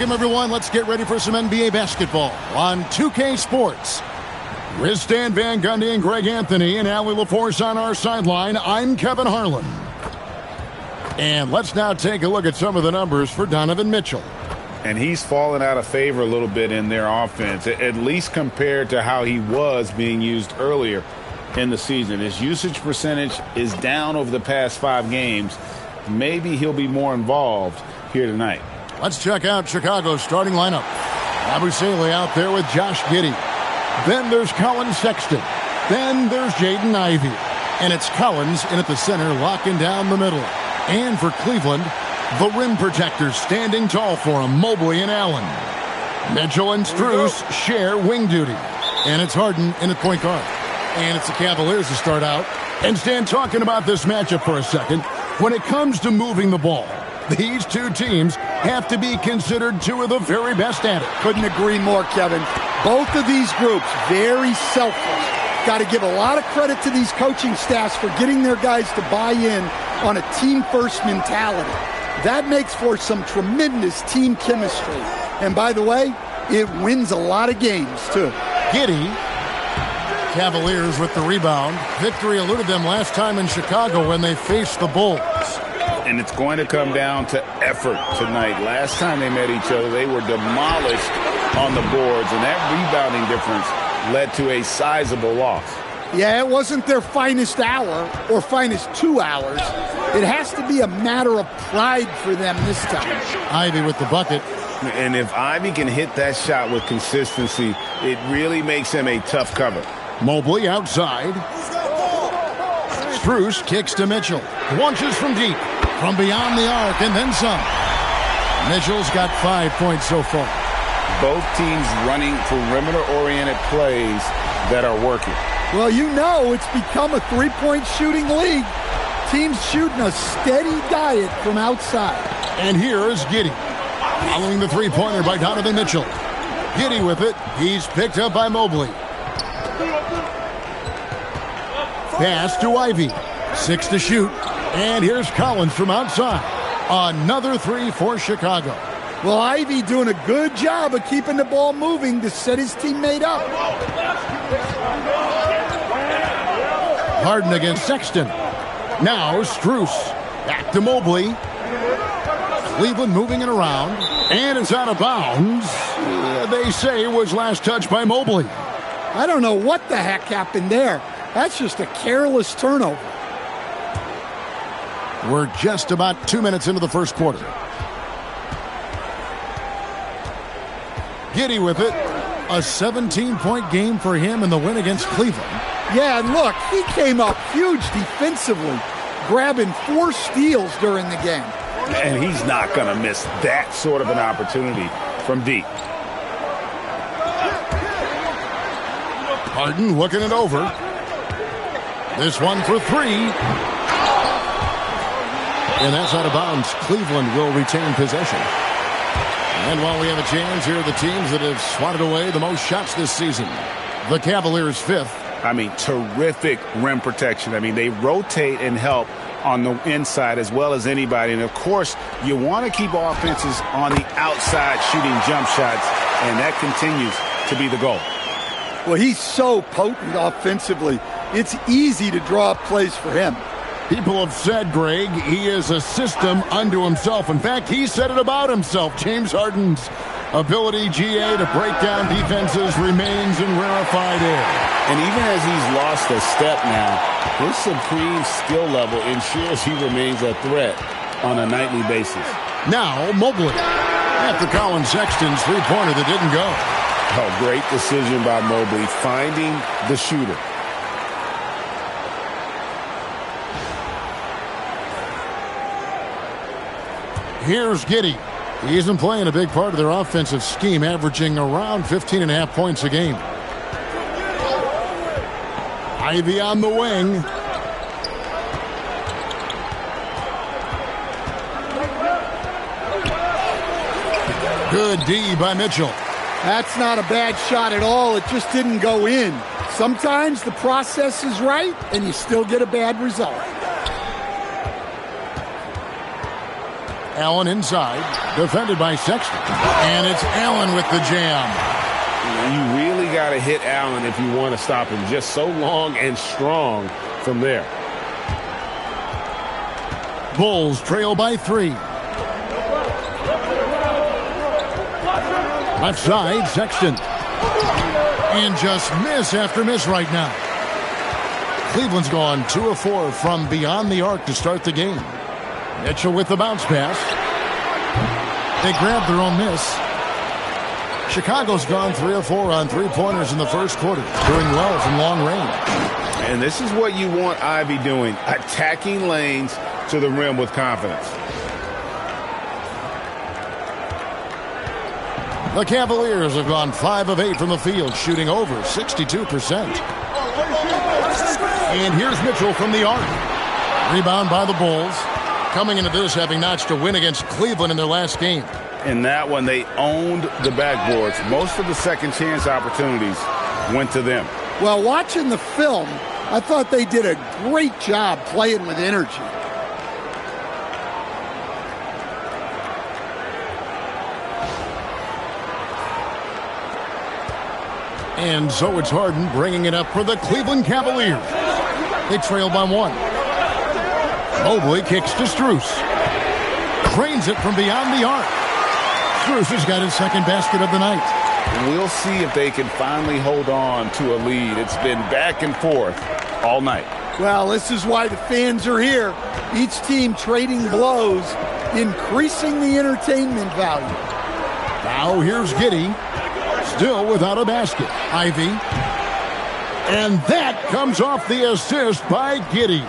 Welcome, everyone. Let's get ready for some NBA basketball on 2K Sports. With Stan Van Gundy and Greg Anthony and Allie LaForce on our sideline, I'm Kevin Harlan. And let's now take a look at some of the numbers for Donovan Mitchell. And he's fallen out of favor a little bit in their offense, at least compared to how he was being used earlier in the season. His usage percentage is down over the past 5 games. Maybe he'll be more involved here tonight. Let's check out Chicago's starting lineup. Abusele out there with Josh Giddey. Then there's Colin Sexton. Then there's Jaden Ivey. And it's Collins in at the center, locking down the middle. And for Cleveland, the rim protectors standing tall for him, Mobley and Allen. Mitchell and Strus share wing duty. And it's Harden in at point guard. And it's the Cavaliers to start out. And Stan, talking about this matchup for a second, when it comes to moving the ball, these two teams have to be considered two of the very best at it. Couldn't agree more, Kevin. Both of these groups, very selfless. Got to give a lot of credit to these coaching staffs for getting their guys to buy in on a team-first mentality. That makes for some tremendous team chemistry. And by the way, it wins a lot of games, too. Giddey. Cavaliers with the rebound. Victory eluded them last time in Chicago when they faced the Bulls. And it's going to come down to effort tonight. Last time they met each other, they were demolished on the boards, and that rebounding difference led to a sizable loss. Yeah, it wasn't their finest hour or finest 2 hours. It has to be a matter of pride for them this time. Ivey with the bucket. And if Ivey can hit that shot with consistency, it really makes him a tough cover. Mobley outside. Strus kicks to Mitchell. Launches from deep. From beyond the arc, and then some. Mitchell's got 5 points so far. Both teams running perimeter-oriented plays that are working. Well, you know it's become a three-point shooting league. Teams shooting a steady diet from outside. And here is Giddey. Following the three-pointer by Donovan Mitchell. Giddey with it. He's picked up by Mobley. Pass to Ivey. 6 to shoot. And here's Collins from outside. Another 3 for Chicago. Well, Ivey doing a good job of keeping the ball moving to set his teammate up. Harden against Sexton. Now Strus. Back to Mobley. Cleveland moving it around. And it's out of bounds. They say it was last touched by Mobley. I don't know what the heck happened there. That's just a careless turnover. We're just about 2 minutes into the first quarter. Giddey with it. A 17-point game for him in the win against Cleveland. Yeah, and look, he came up huge defensively, grabbing 4 steals during the game. And he's not going to miss that sort of an opportunity from deep. Harden looking it over. This one for 3. And that's out of bounds. Cleveland will retain possession. And while we have a chance, here are the teams that have swatted away the most shots this season. The Cavaliers 5th. I mean, terrific rim protection. I mean, they rotate and help on the inside as well as anybody. And, of course, you want to keep offenses on the outside shooting jump shots, and that continues to be the goal. Well, he's so potent offensively. It's easy to draw up plays for him. People have said, Greg, he is a system unto himself. In fact, he said it about himself. James Harden's ability, GA, to break down defenses remains in rarefied air. And even as he's lost a step now, his supreme skill level ensures he remains a threat on a nightly basis. Now, Mobley. After Colin Sexton's three-pointer that didn't go. Oh, great decision by Mobley, finding the shooter. Here's Giddey. He isn't playing a big part of their offensive scheme, averaging around 15.5 points a game. Ivey on the wing. Good D by Mitchell. That's not a bad shot at all. It just didn't go in. Sometimes the process is right, and you still get a bad result. Allen inside, defended by Sexton. And it's Allen with the jam. You really got to hit Allen if you want to stop him. Just so long and strong from there. Bulls trail by 3. Left side, Sexton. And just miss after miss right now. Cleveland's gone 2 of 4 from beyond the arc to start the game. Mitchell with the bounce pass. They grabbed their own miss. Chicago's gone 3 of 4 on three-pointers in the first quarter, doing well from long range. And this is what you want Ivy doing, attacking lanes to the rim with confidence. The Cavaliers have gone 5 of 8 from the field, shooting over 62%. And here's Mitchell from the arc. Rebound by the Bulls. Coming into this, having notched a win against Cleveland in their last game. In that one, they owned the backboards. Most of the second chance opportunities went to them. Well, watching the film, I thought they did a great job playing with energy. And so it's Harden bringing it up for the Cleveland Cavaliers. They trail by 1. Mobley kicks to Strus. Cranes it from beyond the arc. Strus has got his second basket of the night. We'll see if they can finally hold on to a lead. It's been back and forth all night. Well, this is why the fans are here. Each team trading blows, increasing the entertainment value. Now here's Giddey. Still without a basket. Ivy. And that comes off the assist by Giddey.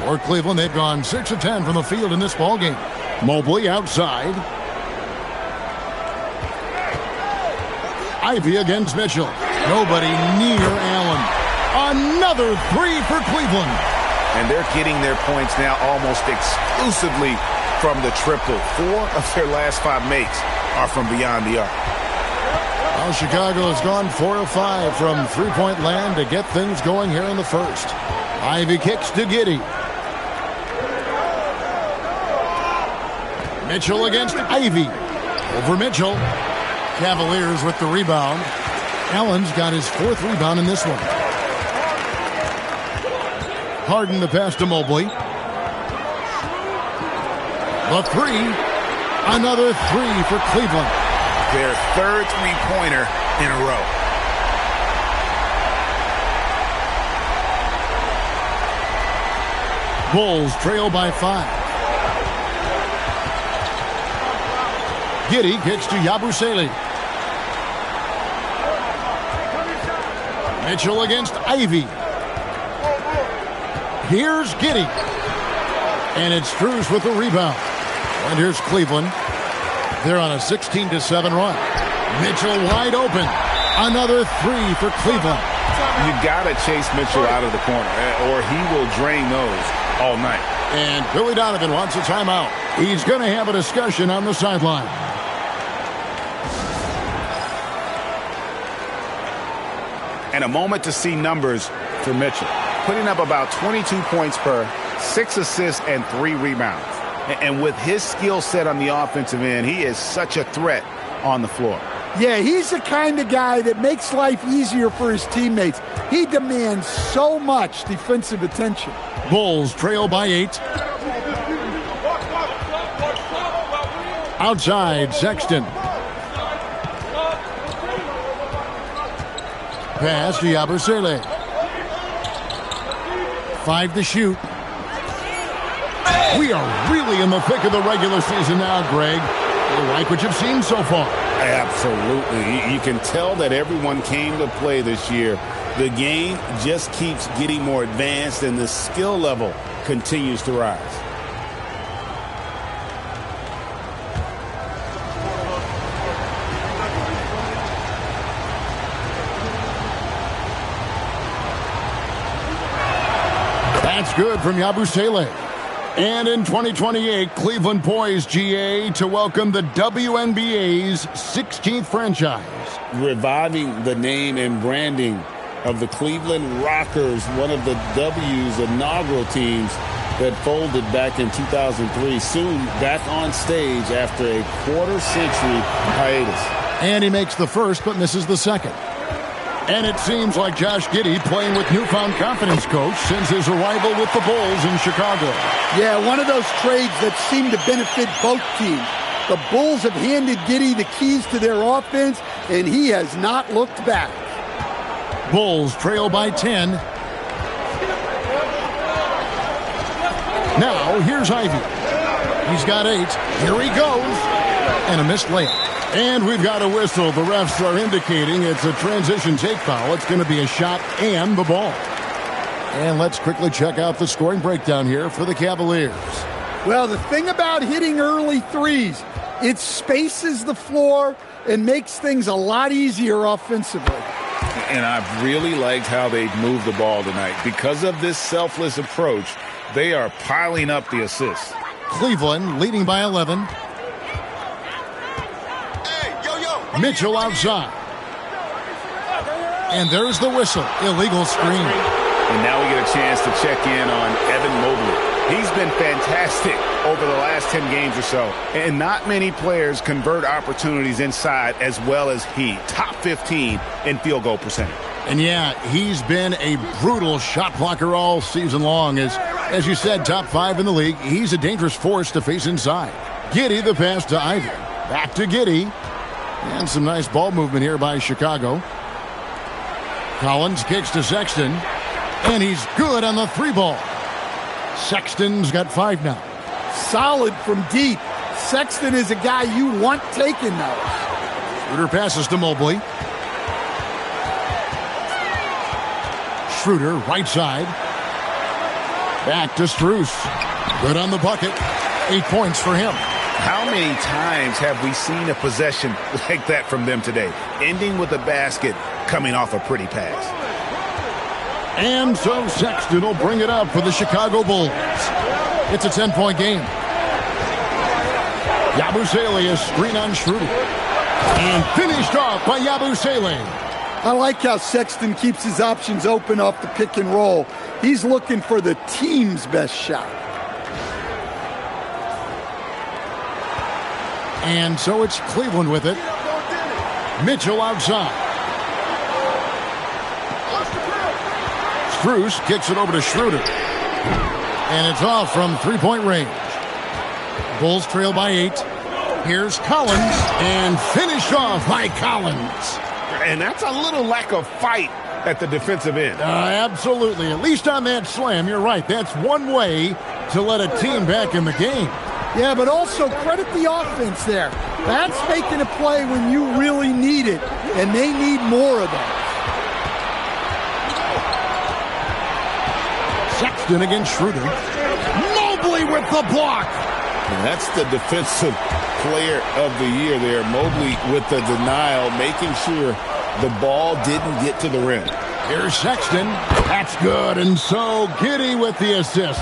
For Cleveland, they've gone 6 of 10 from the field in this ballgame. Mobley outside. Ivy against Mitchell. Nobody near Allen. Another 3 for Cleveland. And they're getting their points now almost exclusively from the triple. 4 of their last 5 makes are from beyond the arc. Well, Chicago has gone 4 of 5 from three-point land to get things going here in the first. Ivy kicks to Giddey. Mitchell against Ivy. Over Mitchell. Cavaliers with the rebound. Allen's got his 4th rebound in this one. Harden the pass to Mobley. The 3. Another 3 for Cleveland. Their 3rd three-pointer in a row. Bulls trail by 5. Giddey kicks to Yabusele. Mitchell against Ivy. Here's Giddey. And it's Strus with the rebound. And here's Cleveland. They're on a 16-7 run. Mitchell wide open. Another 3 for Cleveland. You got to chase Mitchell out of the corner, or he will drain those all night. And Billy Donovan wants a timeout. He's going to have a discussion on the sideline. And a moment to see numbers for Mitchell. Putting up about 22 points per, 6 assists, and 3 rebounds. And with his skill set on the offensive end, he is such a threat on the floor. Yeah, he's the kind of guy that makes life easier for his teammates. He demands so much defensive attention. Bulls trail by 8. Outside, Sexton. Pass to Yabusele. 5 to shoot. We are really in the thick of the regular season now, Greg. You like what you've seen so far? Absolutely. You can tell that everyone came to play this year. The game just keeps getting more advanced, and the skill level continues to rise. That's good from Yabusele. And in 2028, Cleveland poised, GA, to welcome the WNBA's 16th franchise. Reviving the name and branding of the Cleveland Rockers, one of the W's inaugural teams that folded back in 2003, soon back on stage after a quarter-century hiatus. And he makes the first but misses the second. And it seems like Josh Giddey playing with newfound confidence, Coach, since his arrival with the Bulls in Chicago. Yeah, one of those trades that seem to benefit both teams. The Bulls have handed Giddey the keys to their offense, and he has not looked back. Bulls trail by 10. Now, here's Ivy. He's got 8. Here he goes. And a missed layup. And we've got a whistle. The refs are indicating it's a transition take foul. It's going to be a shot and the ball. And let's quickly check out the scoring breakdown here for the Cavaliers. Well, the thing about hitting early threes, it spaces the floor and makes things a lot easier offensively. And I've really liked how they've moved the ball tonight. Because of this selfless approach, they are piling up the assists. Cleveland leading by 11. Mitchell outside. And there's the whistle. Illegal screen. And now we get a chance to check in on Evan Mobley. He's been fantastic over the last 10 games or so. And not many players convert opportunities inside as well as he. Top 15 in field goal percentage. And yeah, he's been a brutal shot blocker all season long. As you said, top 5 in the league. He's a dangerous force to face inside. Giddey the pass to Ivy. Back to Giddey. And some nice ball movement here by Chicago. Collins kicks to Sexton. And he's good on the 3-ball. Sexton's got 5 now. Solid from deep. Sexton is a guy you want taking those. Schroeder passes to Mobley. Schroeder, right side. Back to Strus. Good on the bucket. 8 points for him. How many times have we seen a possession like that from them today? Ending with a basket, coming off a pretty pass. And so Sexton will bring it up for the Chicago Bulls. It's a 10-point game. Yabusele is screen on Schroeder. And finished off by Yabusele. I like how Sexton keeps his options open off the pick and roll. He's looking for the team's best shot. And so it's Cleveland with it. Mitchell outside. Strus kicks it over to Schroeder. And it's off from 3-point range. Bulls trail by 8. Here's Collins. And finished off by Collins. And that's a little lack of fight at the defensive end. Absolutely. At least on that slam, you're right. That's one way to let a team back in the game. Yeah, but also credit the offense there. That's making a play when you really need it, and they need more of that. Sexton against Schroeder. Mobley with the block. And that's the defensive player of the year there. Mobley with the denial, making sure the ball didn't get to the rim. Here's Sexton. That's good. And so Giddey with the assist.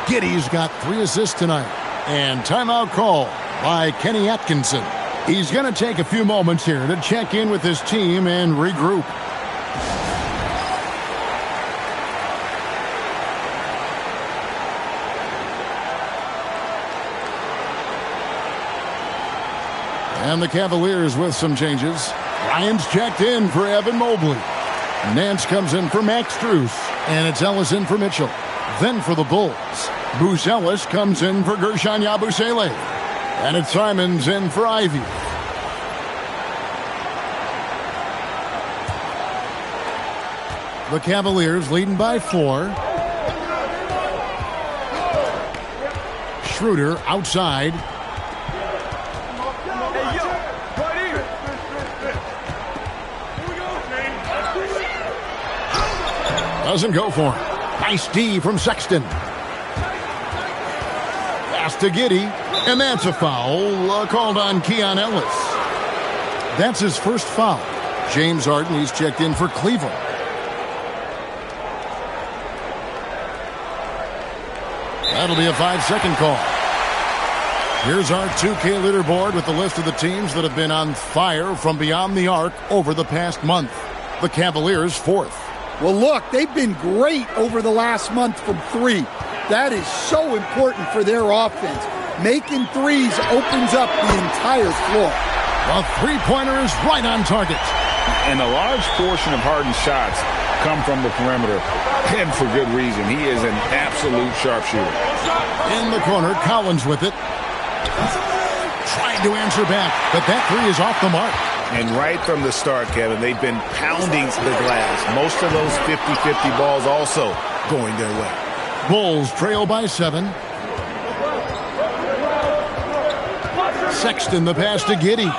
Giddey's got 3 assists tonight. And timeout call by Kenny Atkinson. He's going to take a few moments here to check in with his team and regroup. And the Cavaliers with some changes. Ryan's checked in for Evan Mobley. Nance comes in for Max Strus. And it's Ellis in for Mitchell. Then for the Bulls, Bruce Ellis comes in for Gershon Yabusele. And it's Simons in for Ivy. The Cavaliers leading by 4. Schroeder outside. Doesn't go for him. Nice D from Sexton. Pass to Giddey. And that's a foul called on Keon Ellis. That's his first foul. James Harden, he's checked in for Cleveland. That'll be a 5-second call. Here's our 2K leaderboard with the list of the teams that have been on fire from beyond the arc over the past month. The Cavaliers 4th. Well, look, they've been great over the last month from 3. That is so important for their offense. Making threes opens up the entire floor. The three-pointer is right on target. And a large portion of Harden's shots come from the perimeter, and for good reason. He is an absolute sharpshooter. In the corner, Collins with it. Trying to answer back, but that three is off the mark. And right from the start, Kevin, they've been pounding the glass. Most of those 50-50 balls also going their way. Bulls trail by 7. Sexton the pass to Giddey.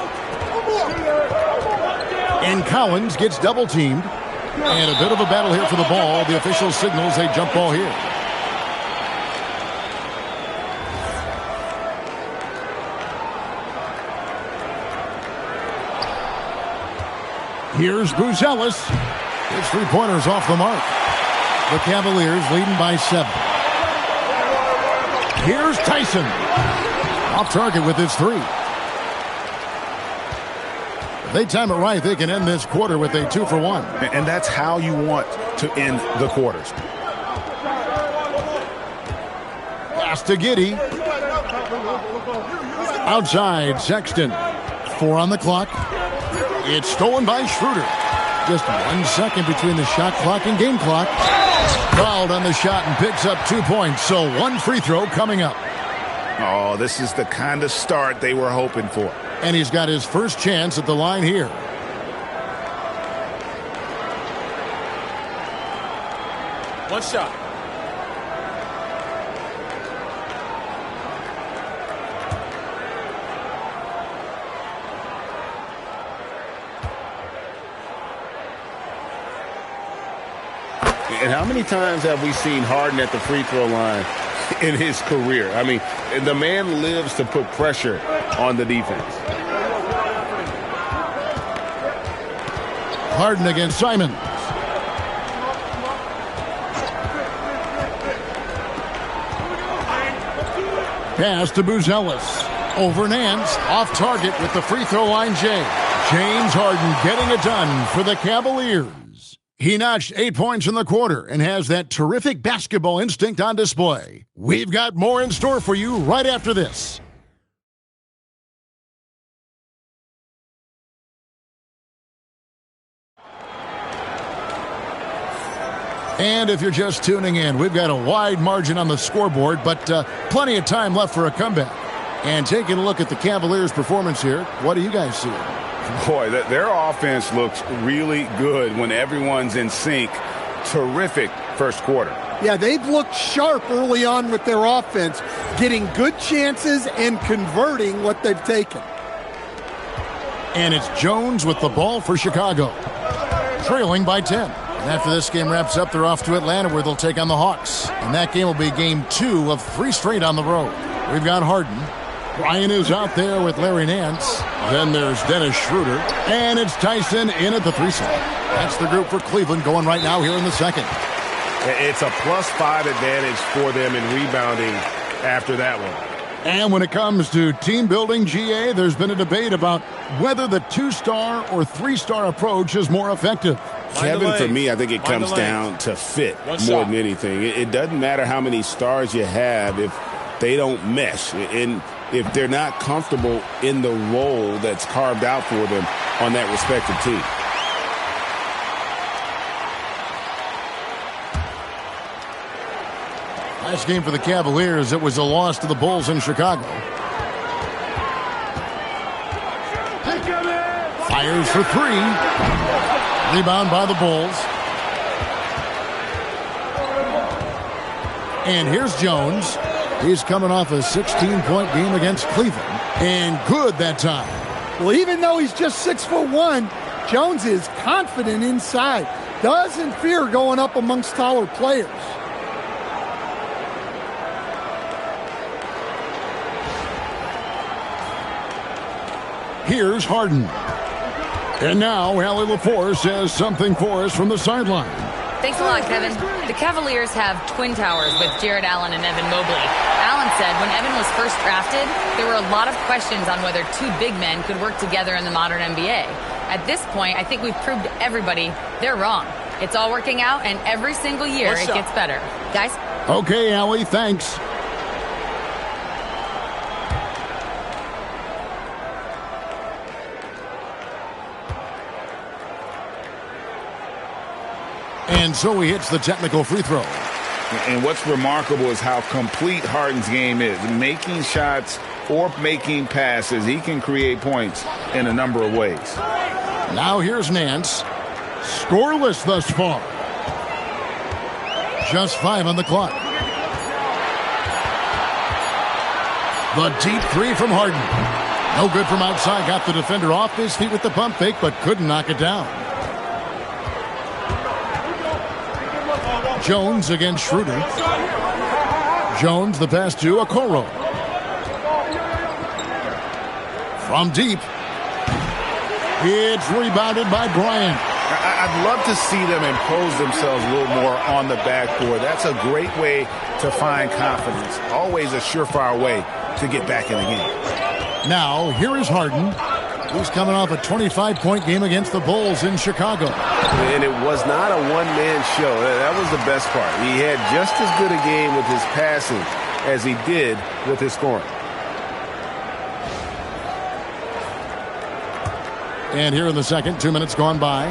And Collins gets double-teamed. And a bit of a battle here for the ball. The official signals a jump ball here. Here's Buzelis. His three-pointer's off the mark. The Cavaliers leading by 7. Here's Tyson. Off target with his three. If they time it right, they can end this quarter with a 2-for-1. And that's how you want to end the quarters. Pass to Giddey. Outside, Sexton. 4 on the clock. It's stolen by Schroeder. Just 1 second between the shot clock and game clock. Fouled on the shot and picks up 2 points. So 1 free throw coming up. Oh, this is the kind of start they were hoping for. And he's got his first chance at the line here. One shot. And how many times have we seen Harden at the free throw line in his career? I mean, the man lives to put pressure on the defense. Harden against Simons. Pass to Buzelis. Over Nance. Off target with the free throw line, James Harden getting it done for the Cavaliers. He notched 8 points in the quarter and has that terrific basketball instinct on display. We've got more in store for you right after this. And if you're just tuning in, we've got a wide margin on the scoreboard, but plenty of time left for a comeback. And taking a look at the Cavaliers' performance here, what do you guys see? Boy, their offense looks really good when everyone's in sync. Terrific first quarter. Yeah, they've looked sharp early on with their offense, getting good chances and converting what they've taken. And it's Jones with the ball for Chicago, trailing by 10. And after this game wraps up, they're off to Atlanta where they'll take on the Hawks. And that game will be game 2 of 3 straight on the road. We've got Harden. Ryan is out there with Larry Nance. Then there's Dennis Schroeder. And it's Tyson in at the 3 slot. That's the group for Cleveland going right now here in the second. It's a +5 advantage for them in rebounding after that one. And when it comes to team building, GA, there's been a debate about whether the 2-star or 3-star approach is more effective. Kevin, for me, I think it comes down to fit more than anything. It doesn't matter how many stars you have if they don't mesh. And if they're not comfortable in the role that's carved out for them on that respective team. Last game for the Cavaliers, it was a loss to the Bulls in Chicago. Fires for 3. Rebound by the Bulls. And here's Jones. He's coming off a 16-point game against Cleveland. And good that time. Well, even though he's just 6'1", Jones is confident inside. Doesn't fear going up amongst taller players. Here's Harden. And now Allie LaForce says something for us from the sideline. Thanks a lot, Kevin. The Cavaliers have twin towers with Jared Allen and Evan Mobley. Allen said when Evan was first drafted, there were a lot of questions on whether 2 big men could work together in the modern NBA. At this point, I think we've proved to everybody they're wrong. It's all working out, and every single year it gets better. Guys? Okay, Allie, thanks. And so he hits the technical free throw. And what's remarkable is how complete Harden's game is. Making shots or making passes, he can create points in a number of ways. Now here's Nance. Scoreless thus far. Just 5 on the clock. The deep three from Harden. No good from outside. Got the defender off his feet with the pump fake, but couldn't knock it down. Jones against Schroeder. Jones, the pass to Okoro. From deep. It's rebounded by Bryant. I'd love to see them impose themselves a little more on the backboard. That's a great way to find confidence. Always a surefire way to get back in the game. Now, here is Harden, who's coming off a 25-point game against the Bulls in Chicago. And it was not a one-man show. That was the best part. He had just as good a game with his passing as he did with his scoring. And here in the second, 2 minutes gone by.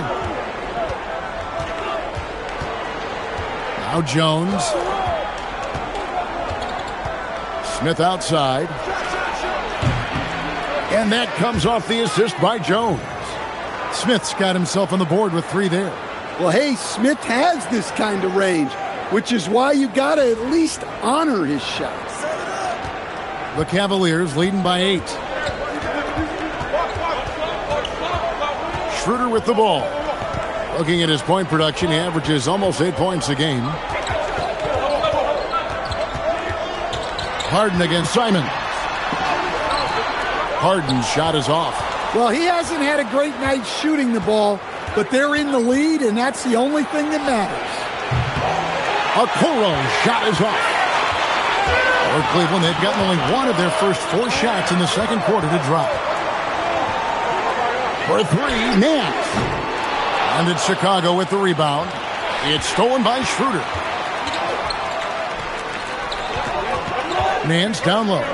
Now Jones. Smith outside. And that comes off the assist by Jones. Smith's got himself on the board with 3 there. Well, hey, Smith has this kind of range, which is why you got to at least honor his shots. The Cavaliers leading by 8. Schroeder with the ball. Looking at his point production, he averages almost 8 points a game. Harden against Simon. Harden's shot is off. Well, he hasn't had a great night shooting the ball, but they're in the lead, and that's the only thing that matters. Okoro's shot is off. For Cleveland, they've gotten only 1 of their first 4 shots in the second quarter to drop. For 3, Nance. And it's Chicago with the rebound. It's stolen by Schroeder. Nance down low.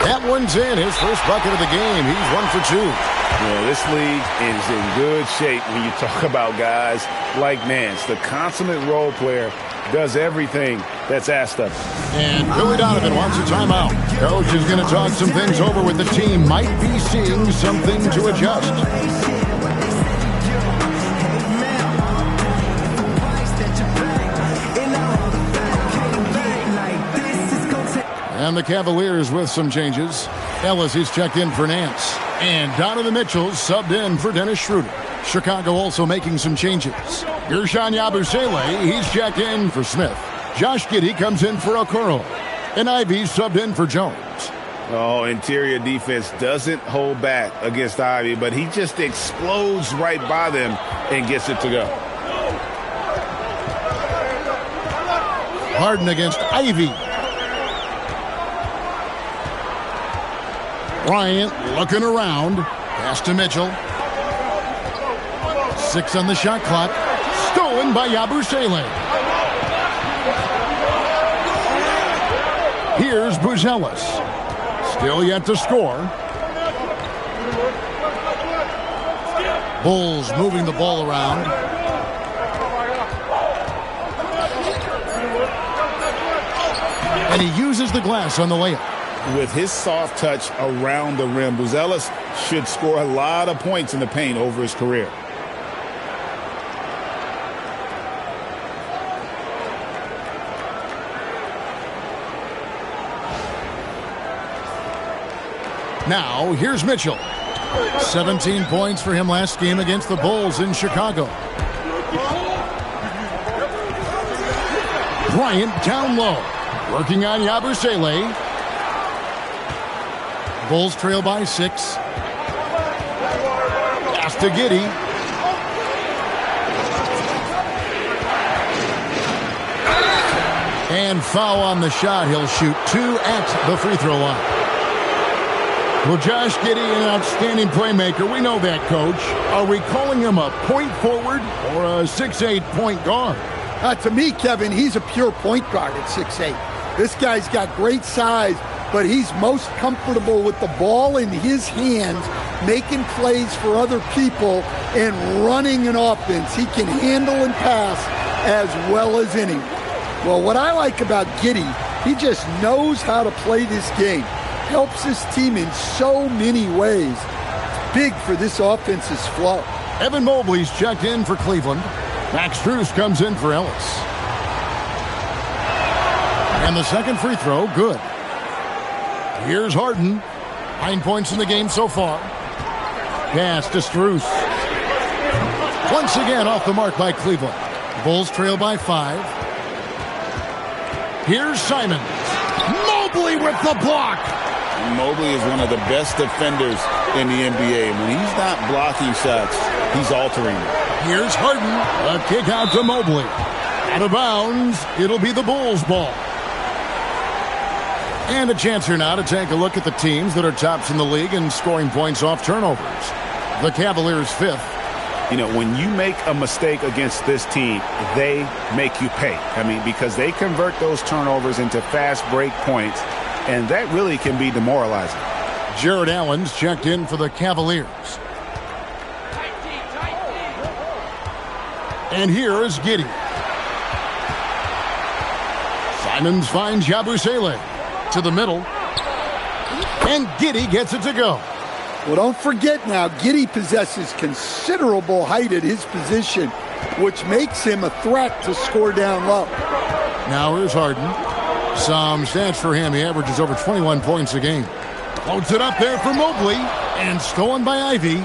That one's in. His first bucket of the game. He's 1 for 2. Well, this league is in good shape when you talk about guys like Nance. The consummate role player does everything that's asked of him. And Billy Donovan wants a timeout. Coach is going to talk some things over with the team. Might be seeing something to adjust. And the Cavaliers with some changes. Ellis is checked in for Nance. And Donovan Mitchell subbed in for Dennis Schroeder. Chicago also making some changes. Gershon Yabusele, he's checked in for Smith. Josh Giddey comes in for Okoro. And Ivy subbed in for Jones. Oh, interior defense doesn't hold back against Ivy, but he just explodes right by them and gets it to go. Harden against Ivy. Bryant looking around. Pass to Mitchell. 6 on the shot clock. Stolen by Yabusele. Here's Buzelis. Still yet to score. Bulls moving the ball around. And he uses the glass on the layup. With his soft touch around the rim, Buzelis should score a lot of points in the paint over his career. Now, here's Mitchell. 17 points for him last game against the Bulls in Chicago. Bryant down low. Working on Yabusele. Bulls trail by 6. Pass to Giddey. And foul on the shot. He'll shoot 2 at the free throw line. Well, Josh Giddey, an outstanding playmaker. We know that, Coach. Are we calling him a point forward or a 6'8" point guard? To me, Kevin, he's a pure point guard at 6'8". This guy's got great size, but he's most comfortable with the ball in his hands, making plays for other people and running an offense. He can handle and pass as well as anyone. Well, what I like about Giddey, he just knows how to play this game. Helps his team in so many ways. It's big for this offense's flow. Evan Mobley's checked in for Cleveland. Max Strus comes in for Ellis. And the second free throw, good. Here's Harden. 9 points in the game so far. Pass to Strus. Once again off the mark by Cleveland. Bulls trail by 5. Here's Simons. Mobley with the block. Mobley is one of the best defenders in the NBA. When he's not blocking shots, he's altering them. Here's Harden. A kick out to Mobley. Out of bounds. It'll be the Bulls' ball. And a chance here now to take a look at the teams that are tops in the league in scoring points off turnovers. The Cavaliers 5th. You know, when you make a mistake against this team, they make you pay. I mean, because they convert those turnovers into fast break points, and that really can be demoralizing. Jared Allen's checked in for the Cavaliers. And here is Giddey. Simons finds Yabusele to the middle. And Giddey gets it to go. Well, don't forget now, Giddey possesses considerable height at his position, which makes him a threat to score down low. Now here's Harden. Some stats for him. He averages over 21 points a game. Floats it up there for Mobley. And stolen by Ivy.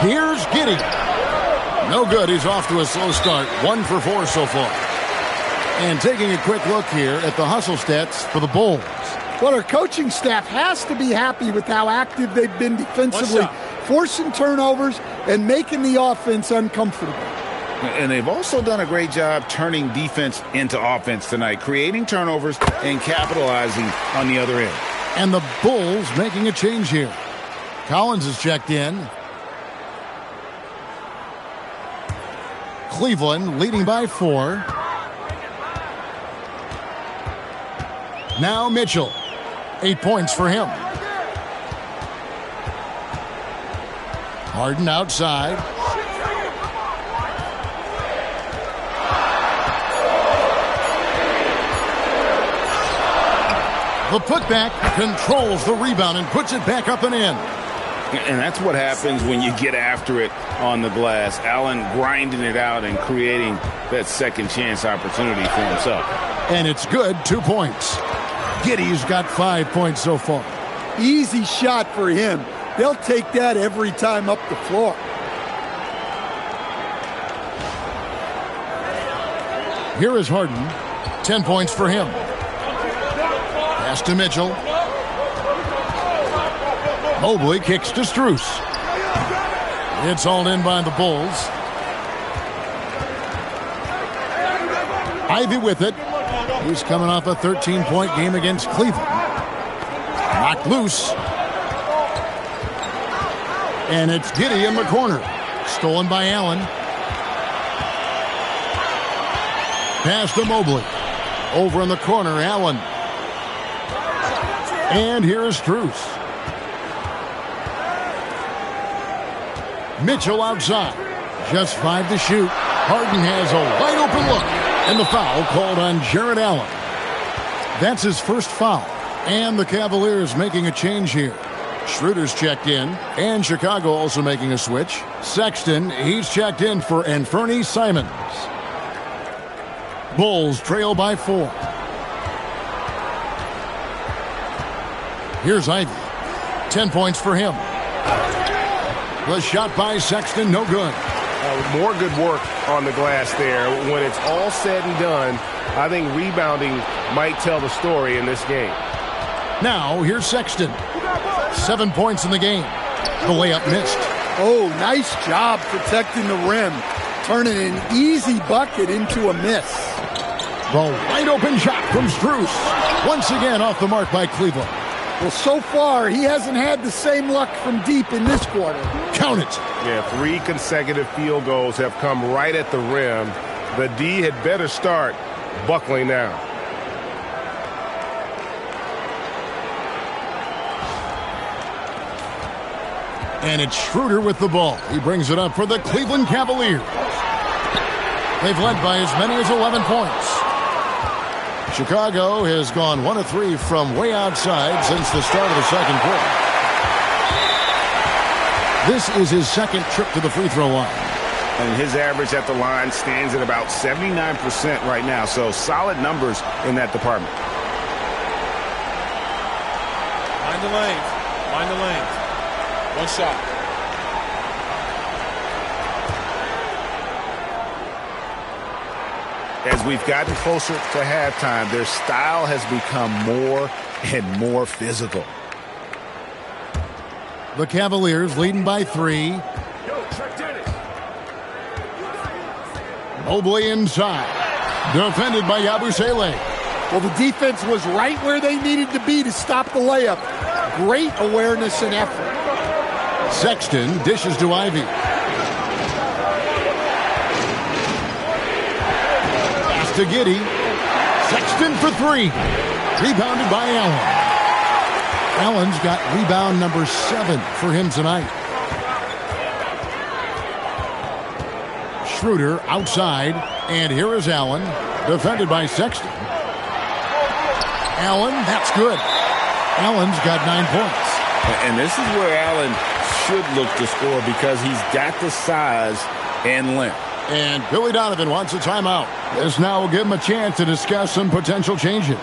Here's Giddey. No good. He's off to a slow start. 1 for 4 so far. And taking a quick look here at the hustle stats for the Bulls. Well, our coaching staff has to be happy with how active they've been defensively, forcing turnovers and making the offense uncomfortable. And they've also done a great job turning defense into offense tonight, creating turnovers and capitalizing on the other end. And the Bulls making a change here. Collins is checked in. Cleveland leading by 4. Now Mitchell. 8 points for him. Harden outside. The putback controls the rebound and puts it back up and in. And that's what happens when you get after it on the glass. Allen grinding it out and creating that second chance opportunity for himself. And it's good. 2 points. Giddey's got 5 points so far. Easy shot for him. They'll take that every time up the floor. Here is Harden. 10 points for him. Pass to Mitchell. Mobley kicks to Strus. It's hauled in by the Bulls. Ivy with it. He's coming off a 13-point game against Cleveland. Knocked loose. And it's Giddey in the corner. Stolen by Allen. Pass to Mobley. Over in the corner, Allen. And here is Strus. Mitchell outside. Just 5 to shoot. Harden has a wide open look. And the foul called on Jared Allen. That's his first foul. And the Cavaliers making a change here. Schroeder's checked in. And Chicago also making a switch. Sexton, he's checked in for Anfernee Simons. Bulls trail by 4. Here's Ivy. 10 points for him. The shot by Sexton, no good. More good work on the glass there. When it's all said and done, I think rebounding might tell the story in this game. Now, here's Sexton. 7 points in the game. The layup missed. Oh, nice job protecting the rim. Turning an easy bucket into a miss. The wide open shot from Strus. Once again off the mark by Cleveland. Well, so far, he hasn't had the same luck from deep in this quarter. Count it. Yeah, 3 consecutive field goals have come right at the rim. The D had better start buckling down. And it's Schroeder with the ball. He brings it up for the Cleveland Cavaliers. They've led by as many as 11 points. Chicago has gone 1 of 3 from way outside since the start of the second quarter. This is his second trip to the free throw line. And his average at the line stands at about 79% right now, so solid numbers in that department. Mind the lanes. Mind the lanes. One shot. As we've gotten closer to halftime, their style has become more and more physical. The Cavaliers leading by 3. Mobley inside. Defended by Yabusele. Well, the defense was right where they needed to be to stop the layup. Great awareness and effort. Sexton dishes to Ivy. Pass to Giddey. Sexton for 3. Rebounded by Allen. Allen's got rebound number 7 for him tonight. Schroeder outside, and here is Allen, defended by Sexton. Allen, that's good. Allen's got 9 points. And this is where Allen should look to score because he's got the size and length. And Billy Donovan wants a timeout. This now will give him a chance to discuss some potential changes.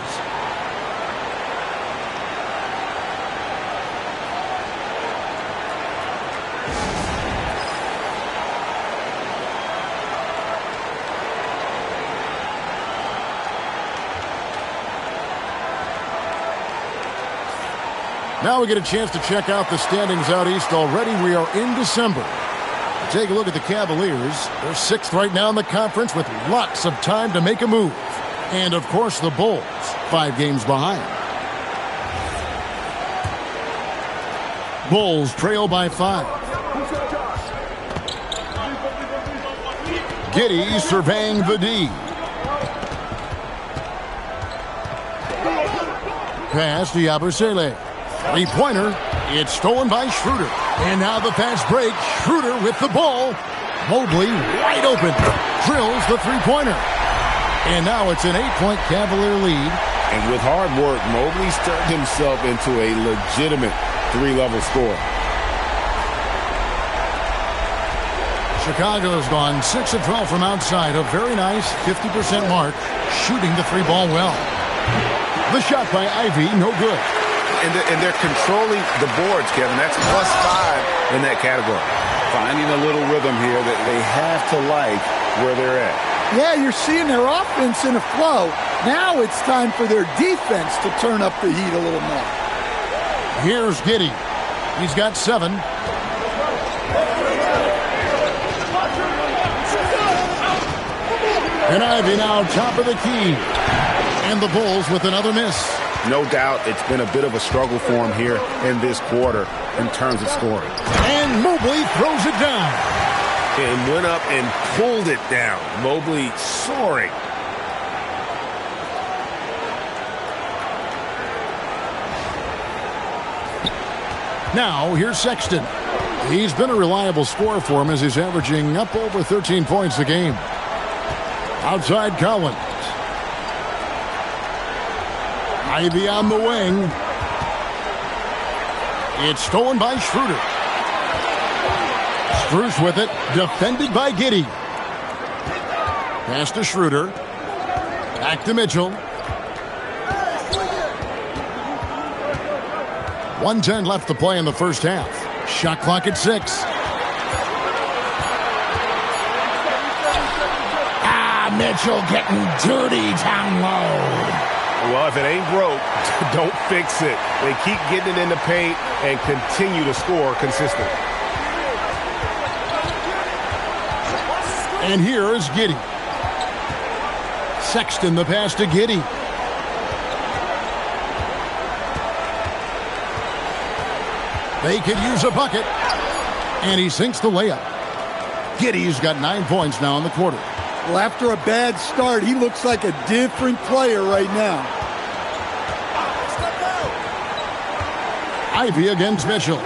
Now we get a chance to check out the standings out east. Already we are in December. Take a look at the Cavaliers. They're 6th right now in the conference with lots of time to make a move. And, of course, the Bulls, 5 games behind. Bulls trail by 5. Giddey surveying the D. Pass to Yabusele. 3-pointer. It's stolen by Schroeder. And now the fast break. Schroeder with the ball. Mobley wide open. Drills the 3-pointer. And now it's an 8-point Cavalier lead. And with hard work, Mobley's turned himself into a legitimate 3-level scorer. Chicago's gone 6 of 12 from outside. A very nice 50% mark. Shooting the 3 ball well. The shot by Ivy, no good. And they're controlling the boards, Kevin. That's +5 in that category. Finding a little rhythm here that they have to like where they're at. Yeah, you're seeing their offense in a flow. Now it's time for their defense to turn up the heat a little more. Here's Giddey. He's got 7. And Ivy now top of the key. And the Bulls with another miss. No doubt it's been a bit of a struggle for him here in this quarter in terms of scoring. And Mobley throws it down. And went up and pulled it down. Mobley soaring. Now here's Sexton. He's been a reliable scorer for him as he's averaging up over 13 points a game. Outside Collins. Ivy on the wing. It's stolen by Schroeder. Strus with it. Defended by Giddey. Pass to Schroeder. Back to Mitchell. 1:10 left to play in the first half. Shot clock at 6. Mitchell getting dirty down low. Well, if it ain't broke, don't fix it. They keep getting it in the paint and continue to score consistently. And here is Giddey. Sexton the pass to Giddey. They could use a bucket. And he sinks the layup. Giddey's got 9 points now in the quarter. Well, after a bad start, he looks like a different player right now. Ivy against Mitchell.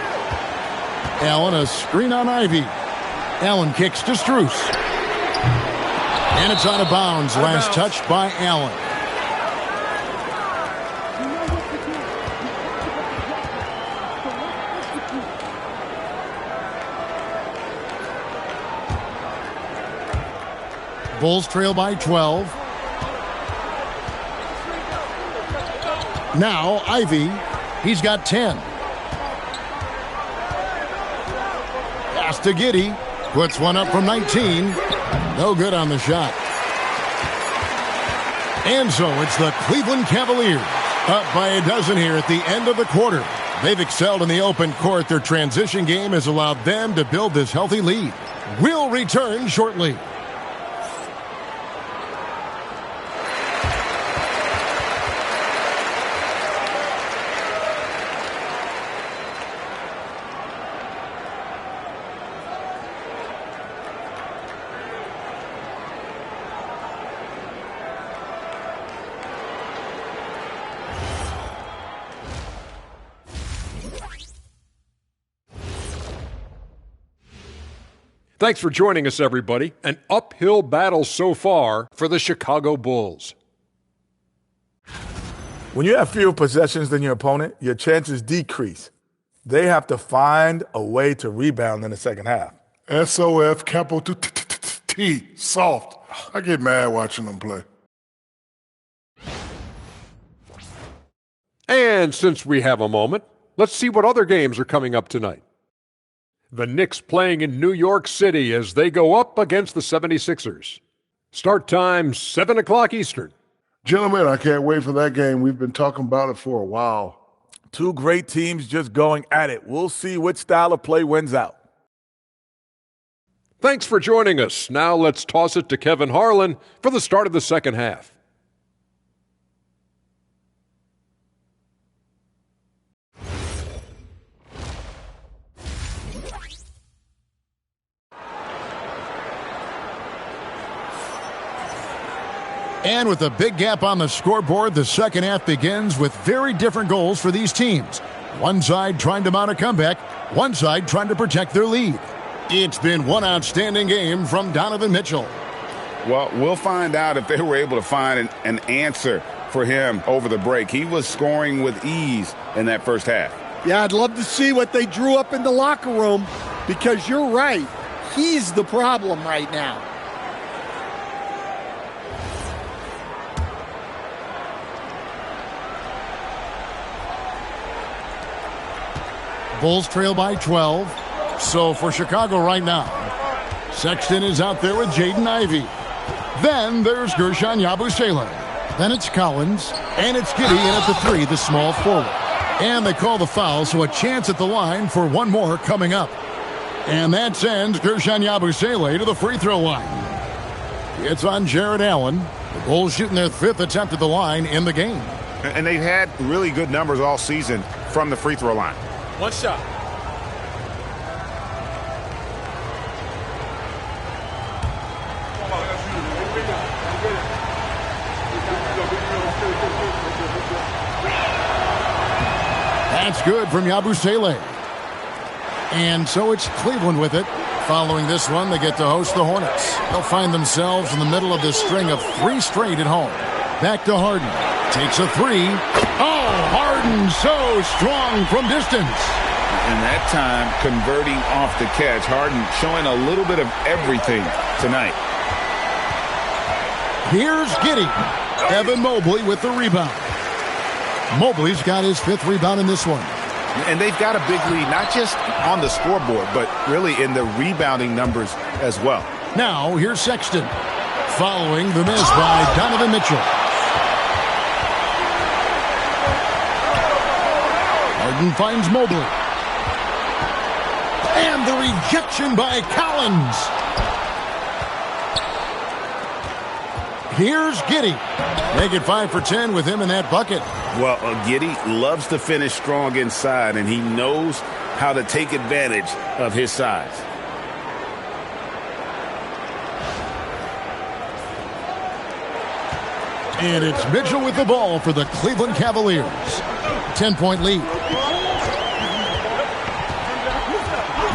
Allen, a screen on Ivy. Allen kicks to Strus. And it's out of bounds. Last touch by Allen. Bulls trail by 12. Now Ivy. He's got 10. Pass to Giddey. Puts one up from 19. No good on the shot. And so it's the Cleveland Cavaliers up by a dozen here at the end of the quarter. They've excelled in the open court. Their transition game has allowed them to build this healthy lead. We'll return shortly. Thanks for joining us, everybody. An uphill battle so far for the Chicago Bulls. When you have fewer possessions than your opponent, your chances decrease. They have to find a way to rebound in the second half. SOF, capital T, soft. I get mad watching them play. And since we have a moment, let's see what other games are coming up tonight. The Knicks playing in New York City as they go up against the 76ers. Start time, 7 o'clock Eastern. Gentlemen, I can't wait for that game. We've been talking about it for a while. Two great teams just going at it. We'll see which style of play wins out. Thanks for joining us. Now let's toss it to Kevin Harlan for the start of the second half. And with a big gap on the scoreboard, the second half begins with very different goals for these teams. One side trying to mount a comeback, one side trying to protect their lead. It's been one outstanding game from Donovan Mitchell. Well, we'll find out if they were able to find an answer for him over the break. He was scoring with ease in that first half. Yeah, I'd love to see what they drew up in the locker room, because you're right. He's the problem right now. Bulls trail by 12. So for Chicago right now, Sexton is out there with Jaden Ivey. Then there's Gershon Yabusele. Then it's Collins. And it's Giddey in at the 3, the small forward. And they call the foul, so a chance at the line for one more coming up. And that sends Gershon Yabusele to the free throw line. It's on Jared Allen. The Bulls shooting their 5th attempt at the line in the game. And they've had really good numbers all season from the free throw line. One shot. That's good from Yabusele. And so it's Cleveland with it. Following this one, they get to host the Hornets. They'll find themselves in the middle of this string of 3 straight at home. Back to Harden. Takes a 3. Oh, Harden so strong from distance. And that time, converting off the catch. Harden showing a little bit of everything tonight. Here's Giddey. Evan Mobley with the rebound. Mobley's got his 5th rebound in this one. And they've got a big lead, not just on the scoreboard, but really in the rebounding numbers as well. Now, here's Sexton. Following the miss by Donovan Mitchell. Harden finds Mobley. And the rejection by Collins. Here's Giddey. Make it 5 for 10 with him in that bucket. Well, Giddey loves to finish strong inside, and he knows how to take advantage of his size. And it's Mitchell with the ball for the Cleveland Cavaliers. 10-point lead.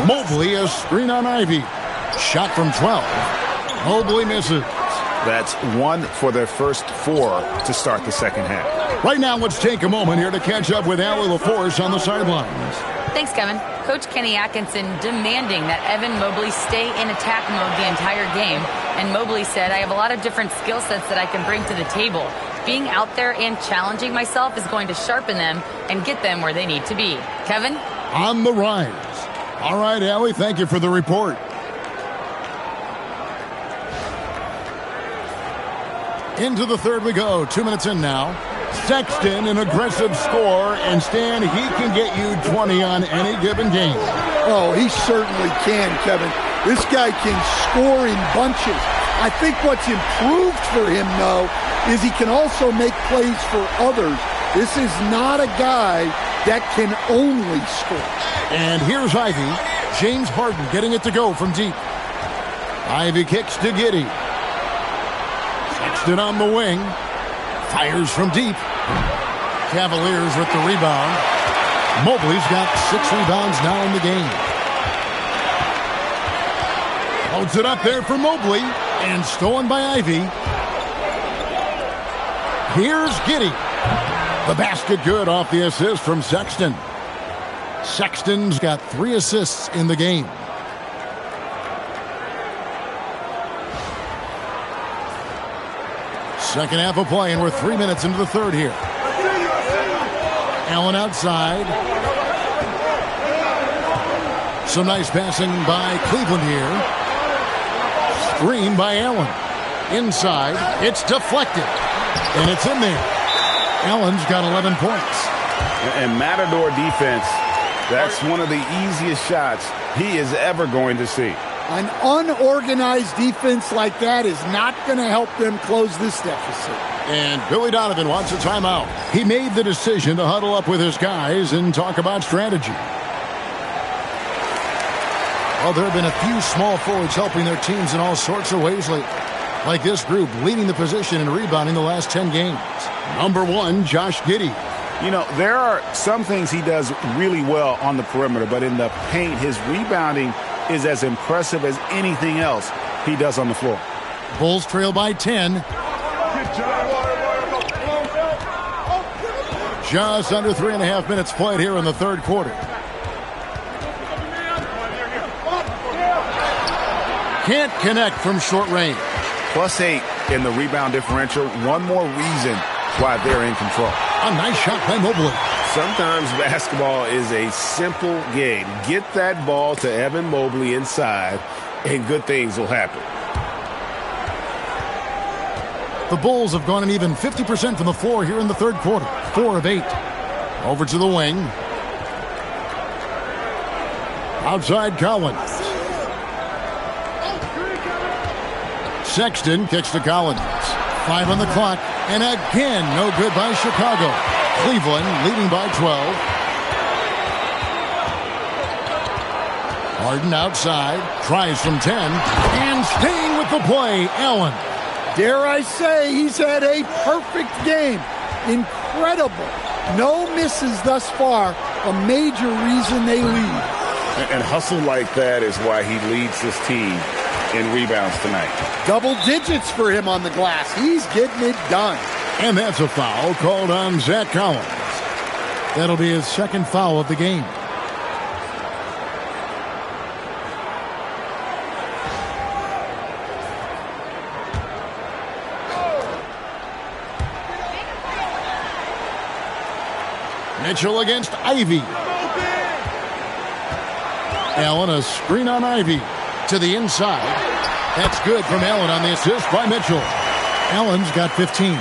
Mobley, a screen on Ivy. Shot from 12. Mobley misses. That's 1 for their first 4 to start the second half. Right now, let's take a moment here to catch up with Allie LaForce on the sidelines. Thanks, Kevin. Coach Kenny Atkinson demanding that Evan Mobley stay in attack mode the entire game. And Mobley said, I have a lot of different skill sets that I can bring to the table. Being out there and challenging myself is going to sharpen them and get them where they need to be. Kevin? On the rise. All right, Allie, thank you for the report. Into the third we go. 2 minutes in now. Sexton, an aggressive score, and Stan, he can get you 20 on any given game. Oh, he certainly can, Kevin. This guy can score in bunches. I think what's improved for him, though, is he can also make plays for others. This is not a guy that can only score. And here's Ivy. James Harden getting it to go from deep. Ivy kicks to Giddey. Sexton on the wing. Fires from deep. Cavaliers with the rebound. Mobley's got 6 rebounds now in the game. Holds it up there for Mobley. And stolen by Ivy. Here's Giddey. The basket good off the assist from Sexton. Sexton's got 3 assists in the game. Second half of play, and we're 3 minutes into the third here. Allen outside. Some nice passing by Cleveland here. Screen by Allen. Inside. It's deflected. And it's in there. Allen's got 11 points. And Matador defense, that's one of the easiest shots he is ever going to see. An unorganized defense like that is not going to help them close this deficit. And Billy Donovan wants a timeout. He made the decision to huddle up with his guys and talk about strategy. Well, there have been a few small forwards helping their teams in all sorts of ways lately. Like this group leading the position in rebounding the last 10 games. Number 1, Josh Giddey. You know, there are some things he does really well on the perimeter, but in the paint, his rebounding is as impressive as anything else he does on the floor. Bulls trail by 10. Just under 3.5 minutes played here in the third quarter. Can't connect from short range. +8 in the rebound differential. One more reason why they're in control. A nice shot by Mobley. Sometimes basketball is a simple game. Get that ball to Evan Mobley inside, and good things will happen. The Bulls have gone an even 50% from the floor here in the third quarter. 4 of 8. Over to the wing. Outside Collins. Sexton kicks to Collins. 5 on the clock. And again, no good by Chicago. Cleveland leading by 12. Harden outside. Tries from 10. And staying with the play, Allen. Dare I say he's had a perfect game. Incredible. No misses thus far. A major reason they lead. And hustle like that is why he leads this team in rebounds tonight. Double digits for him on the glass. He's getting it done. And that's a foul called on Zach Collins. That'll be his second foul of the game. Mitchell against Ivy. Allen, a screen on Ivy. To the inside. That's good from Allen on the assist by Mitchell. Allen's got 15.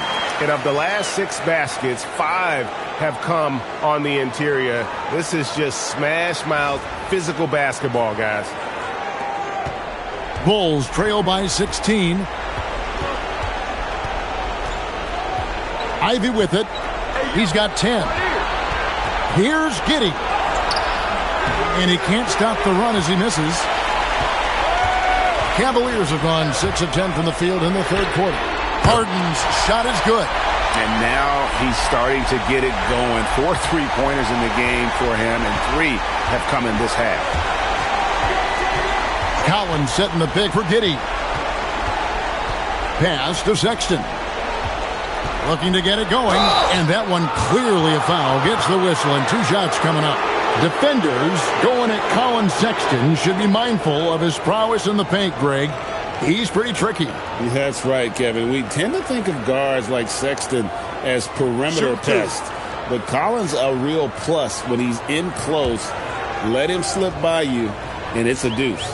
And of the last 6 baskets, 5 have come on the interior. This is just smash mouth physical basketball, guys. Bulls trail by 16. Ivy with it. He's got 10. Here's Giddey. and he can't stop the run as he misses. Cavaliers have gone 6 of 10 from the field in the third quarter. Harden's shot is good. And now he's starting to get it going. 4 3-pointers in the game for him, and 3 have come in this half. Collins setting the pick for Giddey. Pass to Sexton. Looking to get it going, and that one clearly a foul. Gets the whistle, and 2 shots coming up. Defenders going at Colin Sexton should be mindful of his prowess in the paint, Greg. He's pretty tricky. That's right, Kevin. We tend to think of guards like Sexton as perimeter pests, but Collins a real plus when he's in close. Let him slip by you, and it's a deuce.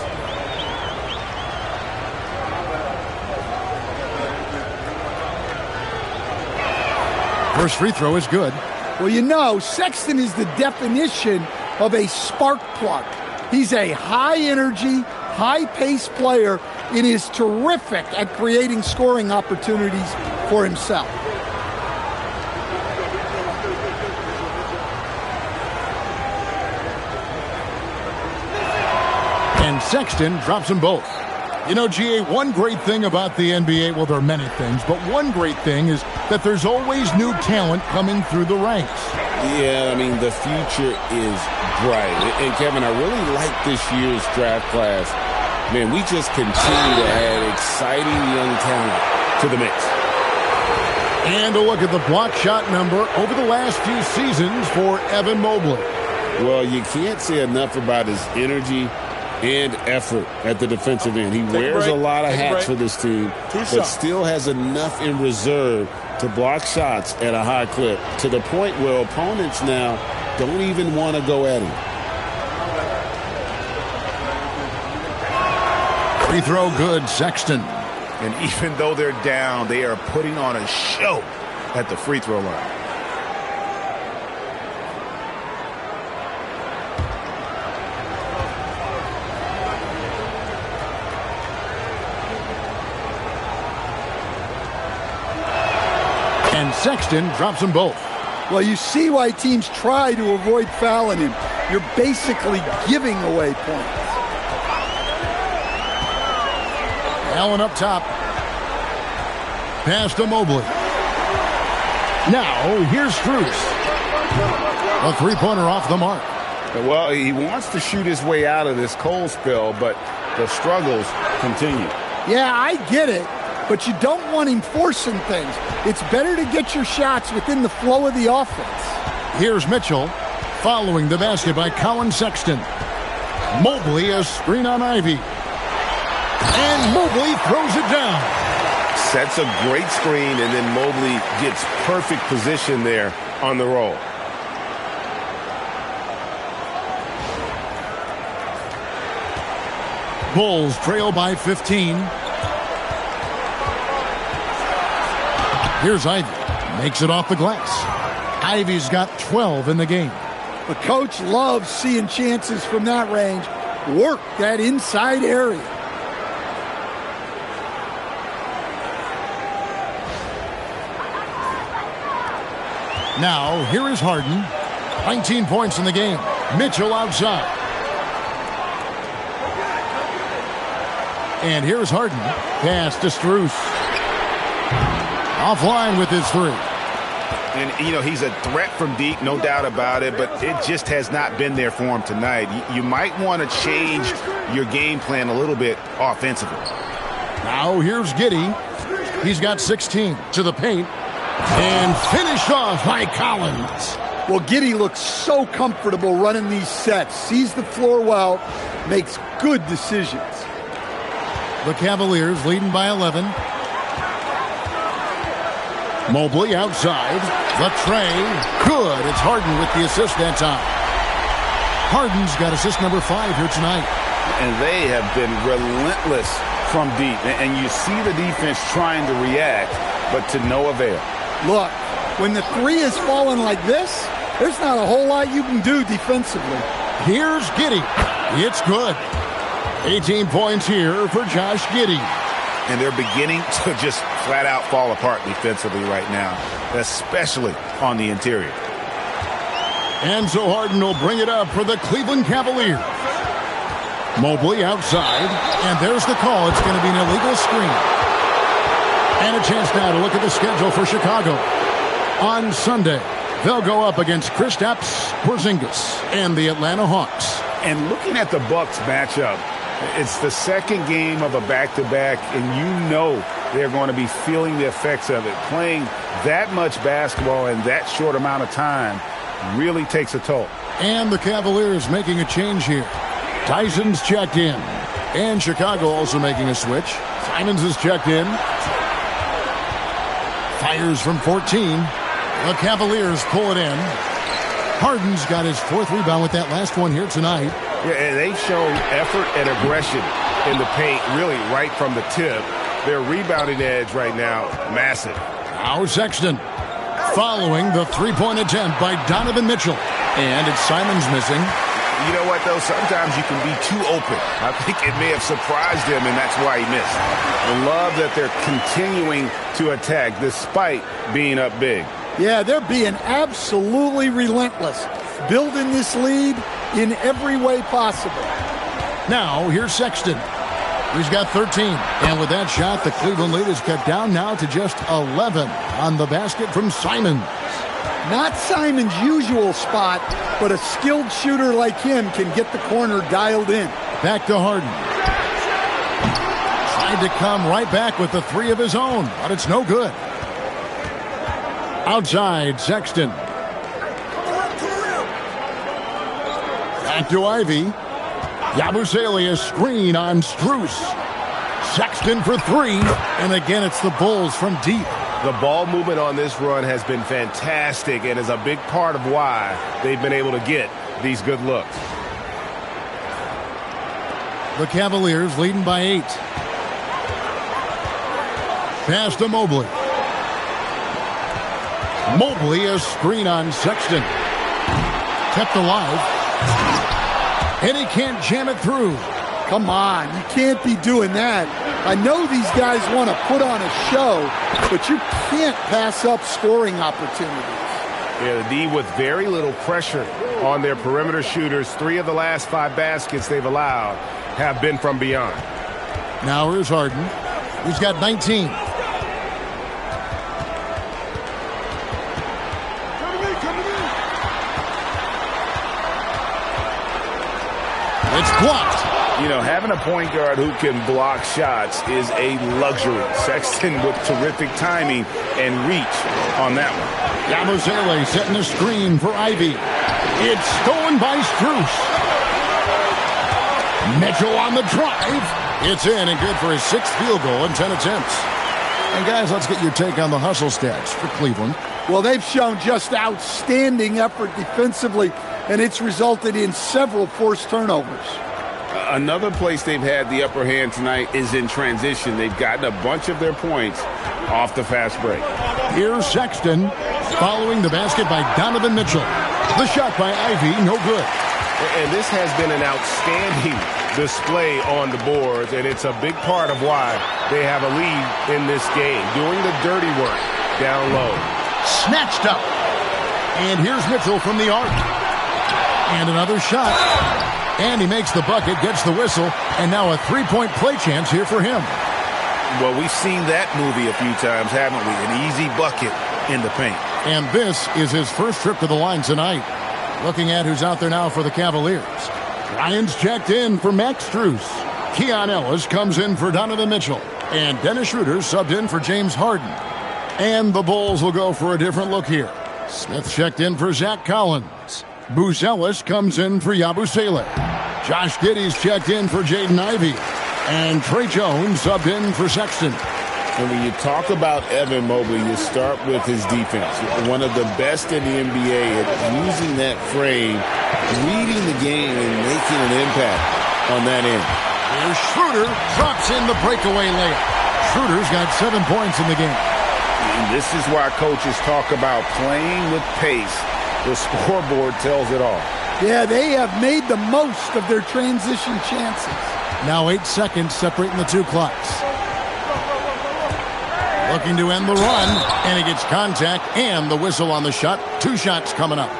First free throw is good. Well, you know, Sexton is the definition of a spark plug. He's a high-energy, high-paced player and is terrific at creating scoring opportunities for himself. And Sexton drops them both. You know, GA, one great thing about the NBA, well, there are many things, but one great thing is that there's always new talent coming through the ranks. Yeah, I mean, the future is bright. And, Kevin, I really like this year's draft class. Man, we just continue to add exciting young talent to the mix. And a look at the block shot number over the last few seasons for Evan Mobley. Well, you can't say enough about his energy and effort at the defensive end. He wears a lot of hats for this team, but still has enough in reserve to block shots at a high clip, to the point where opponents now don't even want to go at him. Free throw good, Sexton. And even though they're down, they are putting on a show at the free throw line. And Sexton drops them both. Well, you see why teams try to avoid fouling him. You're basically giving away points. Allen up top. Pass to Mobley. Now, here's Strus. A three-pointer off the mark. Well, he wants to shoot his way out of this cold spell, but the struggles continue. Yeah, I get it, but you don't want him forcing things. It's better to get your shots within the flow of the offense. Here's Mitchell following the basket by Colin Sexton. Mobley a screen on Ivy. And Mobley throws it down. Sets a great screen, and then Mobley gets perfect position there on the roll. Bulls trail by 15. Here's Ivy. Makes it off the glass. Ivy's got 12 in the game. The coach loves seeing chances from that range. Work that inside area. Now, here is Harden. 19 points in the game. Mitchell outside. And here's Harden. Pass to Strus. Offline with his three. And, you know, he's a threat from deep, no doubt about it, but it just has not been there for him tonight. You might want to change your game plan a little bit offensively. Now here's Giddey. He's got 16 to the paint. And finished off by Collins. Well, Giddey looks so comfortable running these sets. Sees the floor well, makes good decisions. The Cavaliers leading by 11. Mobley outside. The tray. Good. It's Harden with the assist that time. Harden's got assist number 5 here tonight. And they have been relentless from deep. And you see the defense trying to react, but to no avail. Look, when the three is falling like this, there's not a whole lot you can do defensively. Here's Giddey. It's good. 18 points here for Josh Giddey. And they're beginning to just flat out fall apart defensively right now, especially on the interior. And so Harden will bring it up for the Cleveland Cavaliers. Mobley outside, and there's the call. It's going to be an illegal screen. And a chance now to look at the schedule for Chicago. On Sunday, they'll go up against Kristaps Porzingis and the Atlanta Hawks. And looking at the Bucks matchup, it's the second game of a back-to-back, and you know they're going to be feeling the effects of it. Playing that much basketball in that short amount of time really takes a toll. And the Cavaliers making a change here. Tyson's checked in. And Chicago also making a switch. Simons is checked in. Fires from 14. The Cavaliers pull it in. Harden's got his fourth rebound with that last one here tonight. Yeah, and they've shown effort and aggression in the paint, really right from the tip. Their rebounding edge right now, massive. Now Sexton following the three-point attempt by Donovan Mitchell. And it's Simons missing. You know what, though? Sometimes you can be too open. I think it may have surprised him, and that's why he missed. I love that they're continuing to attack despite being up big. Yeah, they're being absolutely relentless, building this lead in every way possible. Now, here's Sexton. He's got 13. And with that shot, the Cleveland lead is cut down now to just 11 on the basket from Simons. Not Simons' usual spot, but a skilled shooter like him can get the corner dialed in. Back to Harden. Tried to come right back with the three of his own, but it's no good. Outside, Sexton. Back to Ivy. Yabusele, a screen on Strus. Sexton for three, and again it's the Bulls from deep. The ball movement on this run has been fantastic and is a big part of why they've been able to get these good looks. The Cavaliers leading by 8. Pass to Mobley. Mobley, a screen on Sexton. Kept alive. And he can't jam it through. Come on, you can't be doing that. I know these guys want to put on a show, but you can't pass up scoring opportunities. Yeah, the D with very little pressure on their perimeter shooters. 3 of the last 5 baskets they've allowed have been from beyond. Now here's Harden. He's got 19. It's blocked. You know, having a point guard who can block shots is a luxury. Sexton with terrific timing and reach on that one. Yabusele setting a screen for Ivy. It's stolen by Strus. Mitchell on the drive. It's in and good for his 6th field goal in 10 attempts. And guys, let's get your take on the hustle stats for Cleveland. Well, they've shown just outstanding effort defensively, and it's resulted in several forced turnovers. Another place they've had the upper hand tonight is in transition. They've gotten a bunch of their points off the fast break. Here's Sexton following the basket by Donovan Mitchell. The shot by Ivy, no good. And this has been an outstanding display on the boards, and it's a big part of why they have a lead in this game, doing the dirty work down low. Snatched up. And here's Mitchell from the arc. And another shot. And he makes the bucket, gets the whistle, and now a three-point play chance here for him. Well, we've seen that movie a few times, haven't we? An easy bucket in the paint. And this is his first trip to the line tonight. Looking at who's out there now for the Cavaliers. Ryan's checked in for Max Strus. Keon Ellis comes in for Donovan Mitchell. And Dennis Schroeder subbed in for James Harden. And the Bulls will go for a different look here. Smith checked in for Zach Collins. Booz Ellis comes in for Yabusele. Josh Giddey's checked in for Jaden Ivey. And Trey Jones subbed in for Sexton. And when you talk about Evan Mobley, you start with his defense. One of the best in the NBA at using that frame, reading the game, and making an impact on that end. Here's Schroeder, drops in the breakaway layup. Schroeder's got 7 points in the game. And this is why coaches talk about playing with pace. The scoreboard tells it all. Yeah, they have made the most of their transition chances. Now 8 seconds separating the two clocks. Looking to end the run, and he gets contact and the whistle on the shot. 2 shots coming up.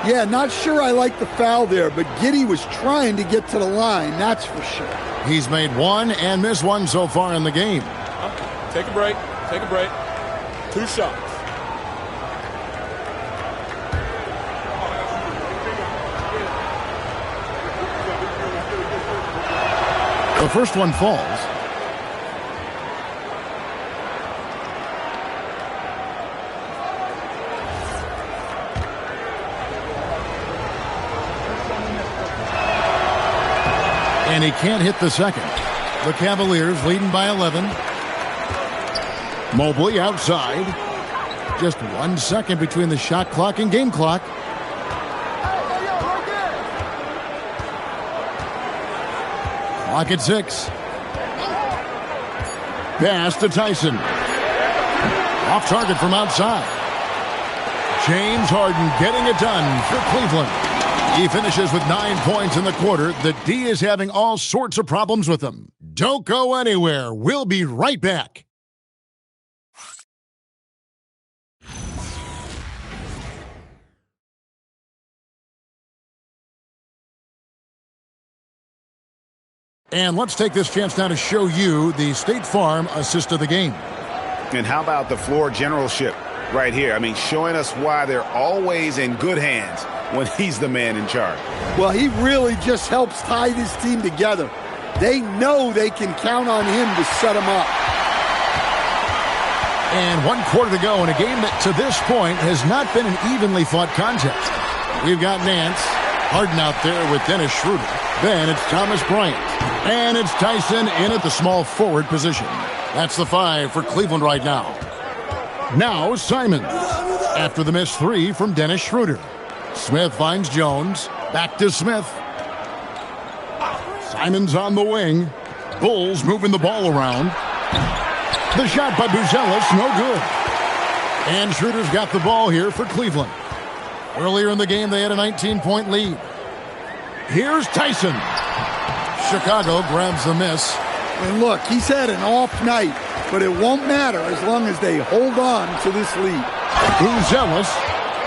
Yeah, not sure I like the foul there, but Giddey was trying to get to the line, that's for sure. He's made one and missed one so far in the game. Take a break. Take a break. 2 shots. The first one falls. And he can't hit the second. The Cavaliers leading by 11. Mobley outside. Just 1 second between the shot clock and game clock. Clock at 6. Pass to Tyson. Off target from outside. James Harden getting it done for Cleveland. He finishes with 9 points in the quarter. The D is having all sorts of problems with him. Don't go anywhere. We'll be right back. And let's take this chance now to show you the State Farm assist of the game. And how about the floor generalship right here? I mean, showing us why they're always in good hands when he's the man in charge. Well, he really just helps tie this team together. They know they can count on him to set them up. And 1 quarter to go in a game that to this point has not been an evenly fought contest. We've got Nance, Harden out there with Dennis Schroeder. Then it's Thomas Bryant. And it's Tyson in at the small forward position. That's the 5 for Cleveland right now. Now Simons. After the missed 3 from Dennis Schroeder. Smith finds Jones. Back to Smith. Simons on the wing. Bulls moving the ball around. The shot by Buzelis, no good. And Schroeder's got the ball here for Cleveland. Earlier in the game, they had a 19-point lead. Here's Tyson. Chicago grabs the miss. And look, he's had an off night, but it won't matter as long as they hold on to this lead. Buzelis,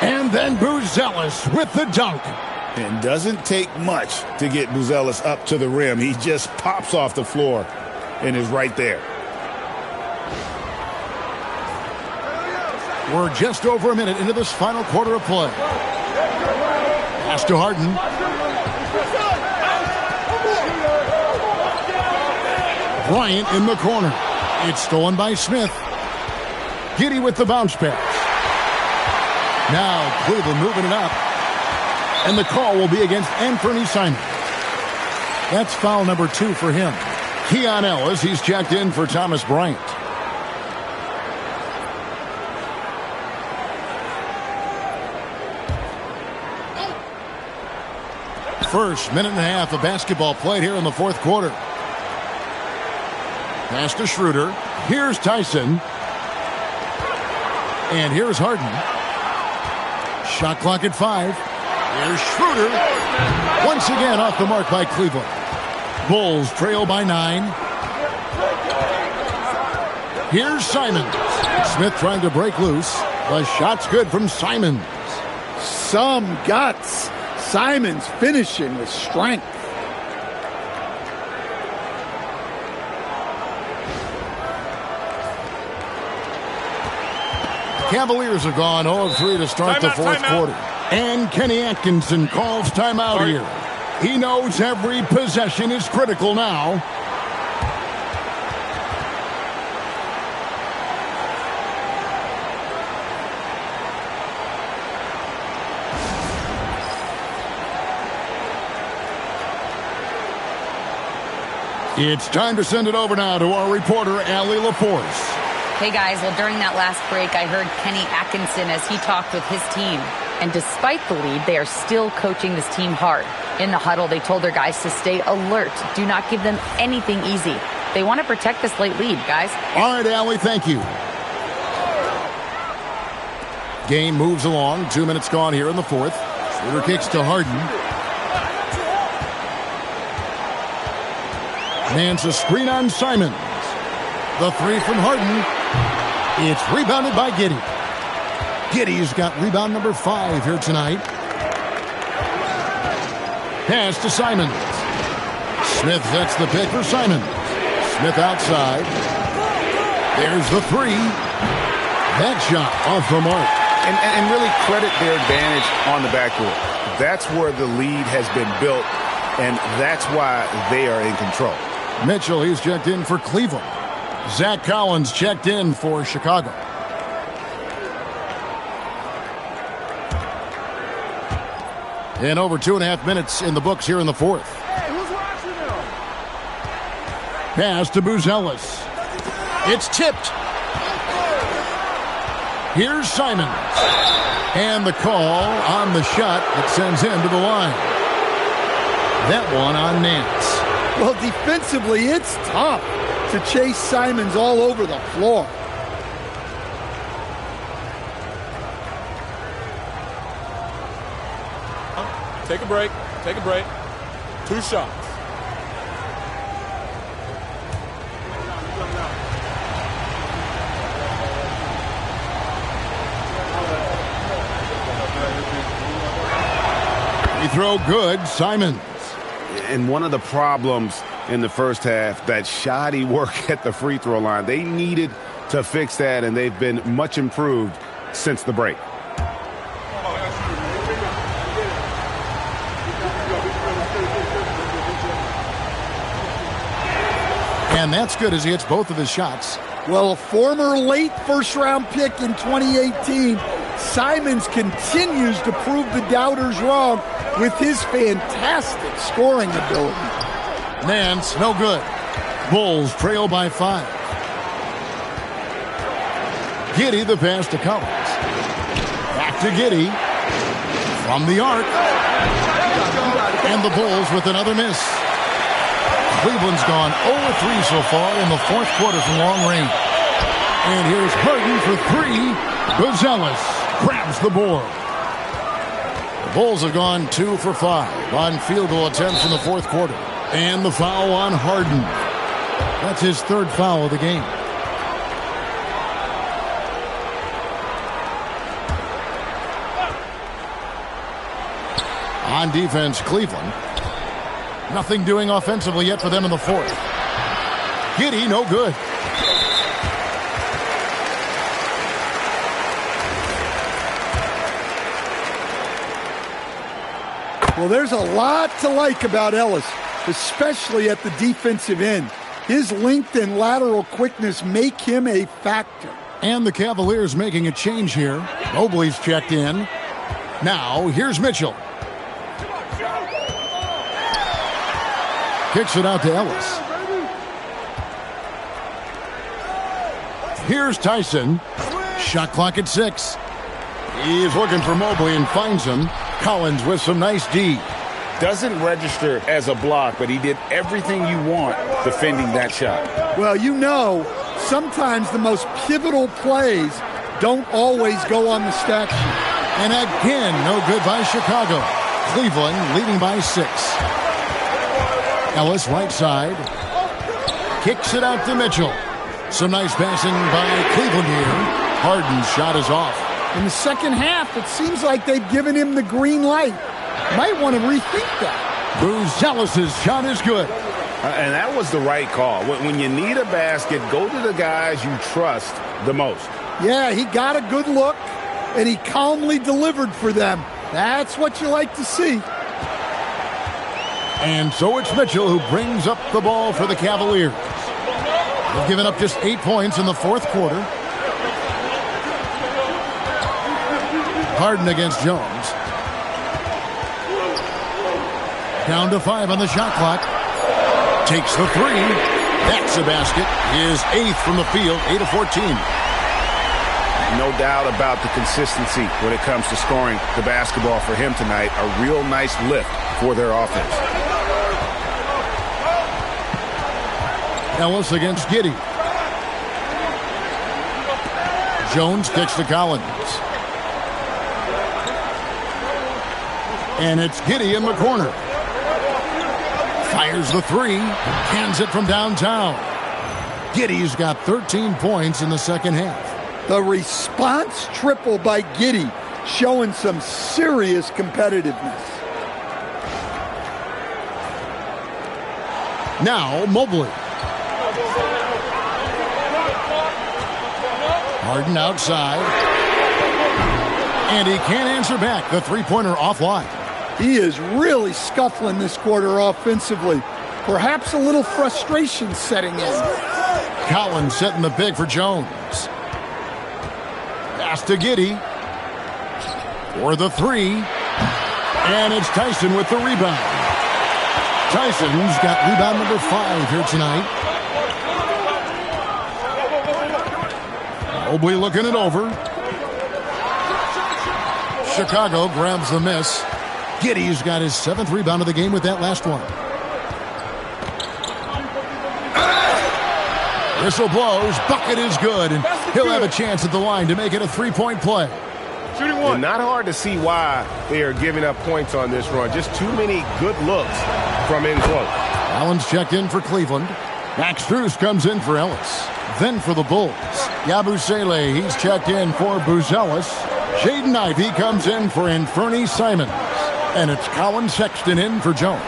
and then Buzelis with the dunk. And doesn't take much to get Buzelis up to the rim. He just pops off the floor and is right there. We're just over a minute into this final quarter of play. Pass to Harden. Bryant in the corner. It's stolen by Smith. Giddey with the bounce pass. Now Cleveland moving it up. And the call will be against Anthony Simons. That's foul number 2 for him. Keon Ellis, he's checked in for Thomas Bryant. First minute and a half of basketball played here in the fourth quarter. Pass to Schroeder. Here's Tyson. And here's Harden. Shot clock at 5. Here's Schroeder. Once again off the mark by Cleveland. Bulls trail by 9. Here's Simons. Smith trying to break loose. The shot's good from Simons. Some guts. Simons finishing with strength. Cavaliers have gone 0-3 to start the fourth quarter. And Kenny Atkinson calls timeout here. He knows every possession is critical now. It's time to send it over now to our reporter, Allie LaForce. Hey guys, well during that last break I heard Kenny Atkinson as he talked with his team. And despite the lead, they are still coaching this team hard. In the huddle, they told their guys to stay alert. Do not give them anything easy. They want to protect this late lead, guys. All right, Allie, thank you. Game moves along. 2 minutes gone here in the fourth. Schroeder kicks to Harden. Nance a screen on Simons. The 3 from Harden. It's rebounded by Giddey. Giddey's got rebound number 5 here tonight. Pass to Simons. Smith sets the pick for Simons. Smith outside. There's the three. That shot off the mark. And really credit their advantage on the backcourt. That's where the lead has been built, and that's why they are in control. Mitchell, he's checked in for Cleveland. Zach Collins checked in for Chicago. And over 2.5 minutes in the books here in the fourth. Hey, who's watching now? Pass to Buzelis. It's tipped. Here's Simons. And the call on the shot that sends him to the line. That one on Nance. Well, defensively, it's tough to chase Simons all over the floor. Take a break. Take a break. 2 shots. He throw good, Simons. And one of the problems in the first half, that shoddy work at the free throw line. They needed to fix that, and they've been much improved since the break. And that's good as he hits both of his shots. Well, a former late first-round pick in 2018, Simons continues to prove the doubters wrong with his fantastic scoring ability. Nance, no good. Bulls trail by 5. Giddey, the pass to Collins. Back to Giddey. From the arc. And the Bulls with another miss. Cleveland's gone 0-3 so far in the fourth quarter from long range. And here's Harden for 3. Buzelis grabs the board. The Bulls have gone 2 for 5 on field goal attempts in the fourth quarter. And the foul on Harden. That's his 3rd foul of the game. On defense, Cleveland. Nothing doing offensively yet for them in the fourth. Giddey, no good. Well, there's a lot to like about Ellis, especially at the defensive end. His length and lateral quickness make him a factor. And the Cavaliers making a change here. Mobley's checked in. Now, here's Mitchell. Kicks it out to Ellis. Here's Tyson. Shot clock at 6. He's looking for Mobley and finds him. Collins with some nice D. Doesn't register as a block, but he did everything you want defending that shot. Well, you know, sometimes the most pivotal plays don't always go on the stat sheet. And again, no good by Chicago. Cleveland leading by 6. Ellis right side. Kicks it out to Mitchell. Some nice passing by Cleveland here. Harden's shot is off. In the second half, it seems like they've given him the green light. Might want to rethink that. Buzelis' shot is good. And that was the right call. When you need a basket, go to the guys you trust the most. Yeah, he got a good look, and he calmly delivered for them. That's what you like to see. And so it's Mitchell who brings up the ball for the Cavaliers. They've given up just 8 points in the fourth quarter. Harden against Jones. Down to 5 on the shot clock. Takes the 3. That's a basket. His 8th from the field, 8 of 14. No doubt about the consistency when it comes to scoring the basketball for him tonight. A real nice lift for their offense. Ellis against Giddey. Jones kicks to Collins. And it's Giddey in the corner. Fires the 3. Cans it from downtown. Giddey's got 13 points in the second half. The response triple by Giddey, showing some serious competitiveness. Now Mobley. Harden outside. And he can't answer back. The three-pointer offline. He is really scuffling this quarter offensively. Perhaps a little frustration setting in. Collins setting the pick for Jones. Pass to Giddey. For the three. And it's Tyson with the rebound. Tyson's got rebound number 5 here tonight. Mobley looking it over. Chicago grabs the miss. Giddey's got his 7th rebound of the game with that last one. Whistle blows. Bucket is good. And he'll have a chance at the line to make it a 3-point play. Shooting one. And not hard to see why they are giving up points on this run. Just too many good looks from in close. Allen's checked in for Cleveland. Max Strus comes in for Ellis. Then for the Bulls, Yabusele, he's checked in for Buzelis. Jaden Ivey comes in for Inferni Simons. And it's Colin Sexton in for Jones.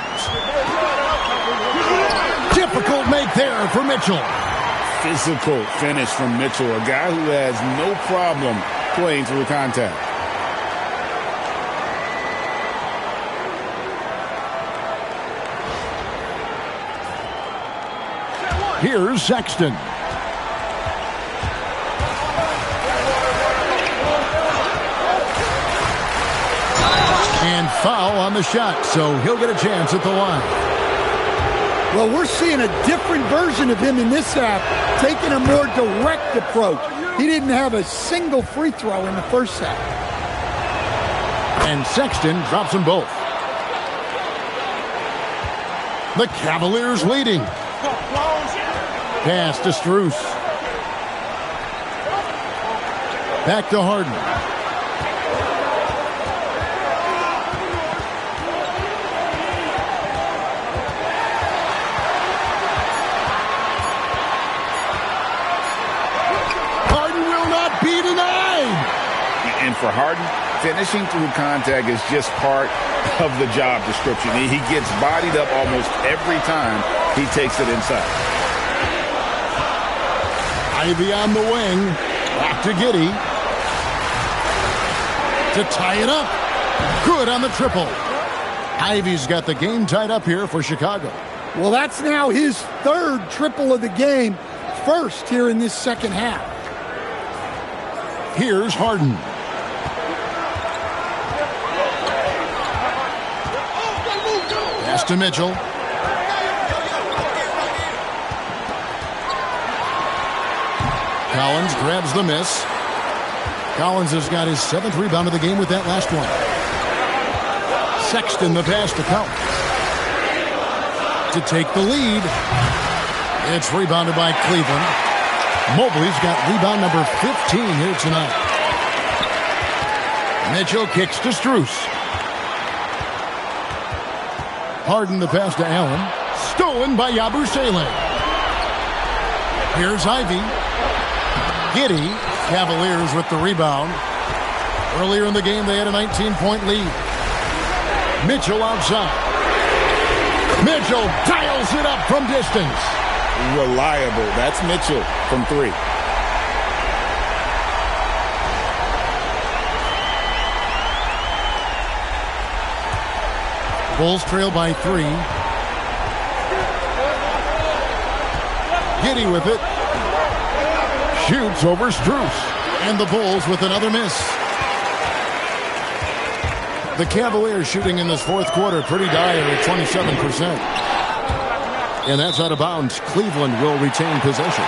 Difficult make there for Mitchell. Physical finish from Mitchell, a guy who has no problem playing through contact. Here's Sexton. And foul on the shot, so he'll get a chance at the line. Well, we're seeing a different version of him in this half, taking a more direct approach. He didn't have a single free throw in the first half. And Sexton drops them both. The Cavaliers leading. Pass to Strus. Back to Harden. And for Harden, finishing through contact is just part of the job description. He gets bodied up almost every time he takes it inside. Ivy on the wing. Back to Giddey. To tie it up. Good on the triple. Ivy's got the game tied up here for Chicago. Well, that's now his 3rd triple of the game. First here in this second half. Here's Harden. Pass to Mitchell. Collins grabs the miss. Collins has got his 7th rebound of the game with that last one. Sexton the pass to Collins. To take the lead. It's rebounded by Cleveland. Mobley's got rebound number 15 here tonight. Mitchell kicks to Strus. Harden the pass to Allen. Stolen by Yabusele. Here's Ivy. Giddey. Cavaliers with the rebound. Earlier in the game, they had a 19-point lead. Mitchell outside. Mitchell dials it up from distance. Reliable. That's Mitchell from 3. Bulls trail by 3. Giddey with it. Shoots over Strus. And the Bulls with another miss. The Cavaliers shooting in this 4th quarter pretty dire at 27%. And that's out of bounds. Cleveland will retain possession.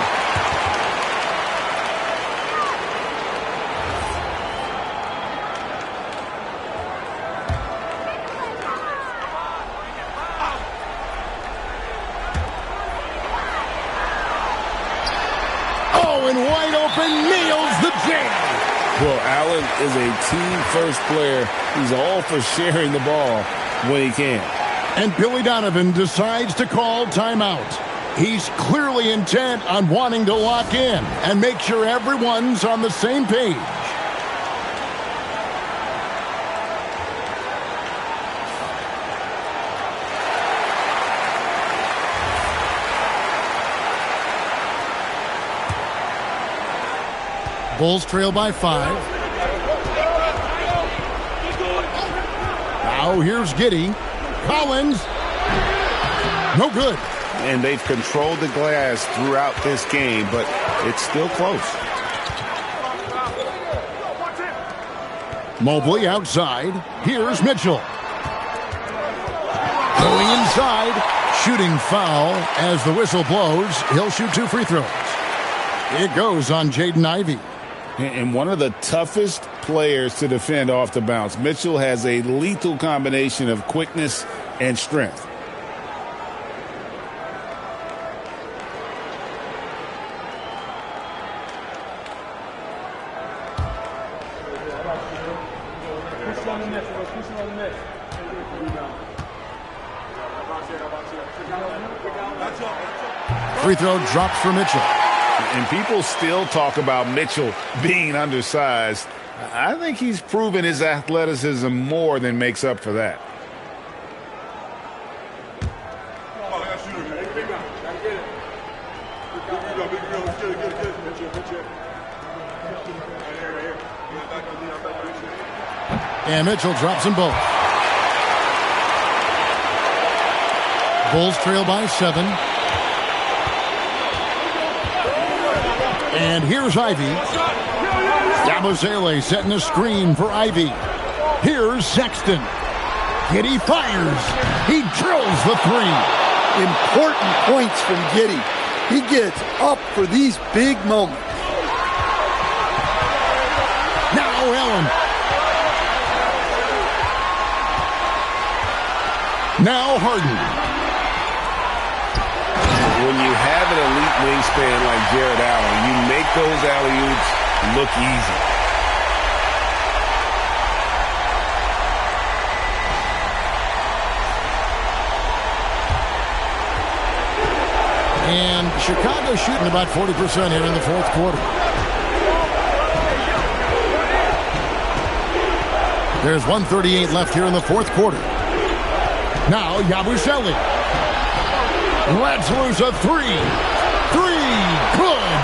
And wide open, nails the jam. Well, Allen is a team-first player. He's all for sharing the ball when he can. And Billy Donovan decides to call timeout. He's clearly intent on wanting to lock in and make sure everyone's on the same page. Bulls trail by 5. Now here's Giddey. Collins. No good. And they've controlled the glass throughout this game, but it's still close. Mobley outside. Here's Mitchell. Going inside. Shooting foul as the whistle blows. He'll shoot 2 free throws. It goes on Jaden Ivey. And one of the toughest players to defend off the bounce. Mitchell has a lethal combination of quickness and strength. Free throw drops for Mitchell. And people still talk about Mitchell being undersized. I think he's proven his athleticism more than makes up for that. And Mitchell drops them both. Bulls trail by 7. And here's Ivey. Yabusele setting a screen for Ivey. Here's Sexton. Giddey fires. He drills the 3. Important points from Giddey. He gets up for these big moments. Now Allen. Now Harden. When you have an elite wingspan like Jared Allen, you make those alley-oops look easy. And Chicago shooting about 40% here in the 4th quarter. There's 1:38 left here in the 4th quarter. Now Yabusele. Lets loose a 3. 3. Good.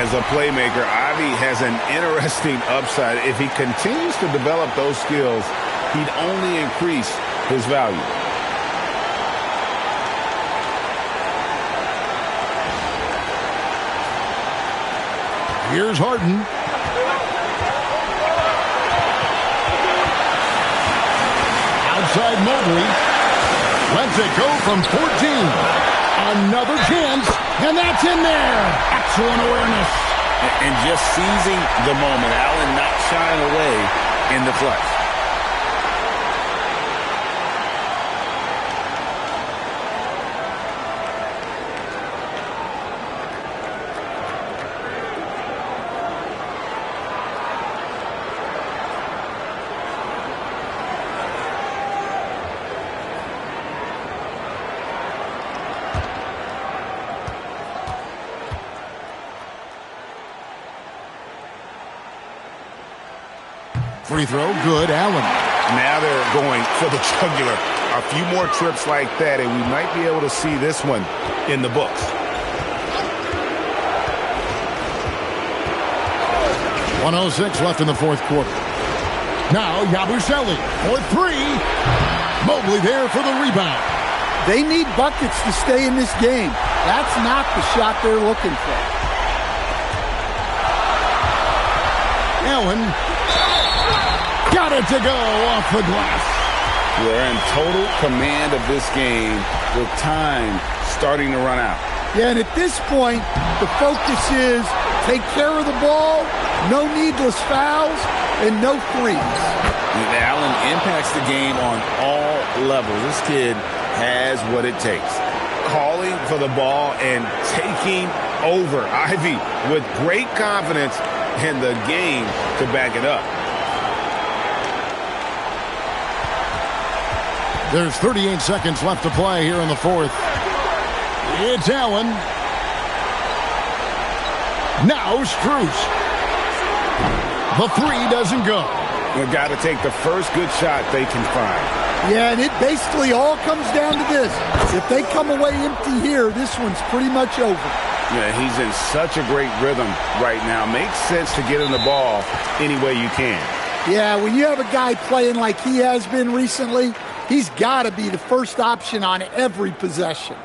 As a playmaker, Ivey has an interesting upside. If he continues to develop those skills, he'd only increase his value. Here's Harden. Outside Mobley. Lets it go from 14. Another chance, and that's in there. Excellent awareness. And just seizing the moment. Allen not shying away in the flex. Free throw, good. Allen. Now they're going for the jugular. A few more trips like that, and we might be able to see this one in the books. .106 left in the 4th quarter. Now Yabusele for 3. Mobley there for the rebound. They need buckets to stay in this game. That's not the shot they're looking for. Allen. Got it to go off the glass. They're in total command of this game with time starting to run out. Yeah, and at this point, the focus is take care of the ball, no needless fouls, and no threes. Allen impacts the game on all levels. This kid has what it takes. Calling for the ball and taking over. Ivey with great confidence in the game to back it up. There's 38 seconds left to play here in the 4th. It's Allen. Now Strus. The 3 doesn't go. They've got to take the first good shot they can find. Yeah, and it basically all comes down to this. If they come away empty here, this one's pretty much over. Yeah, he's in such a great rhythm right now. Makes sense to get him the ball any way you can. Yeah, when you have a guy playing like he has been recently, he's got to be the first option on every possession.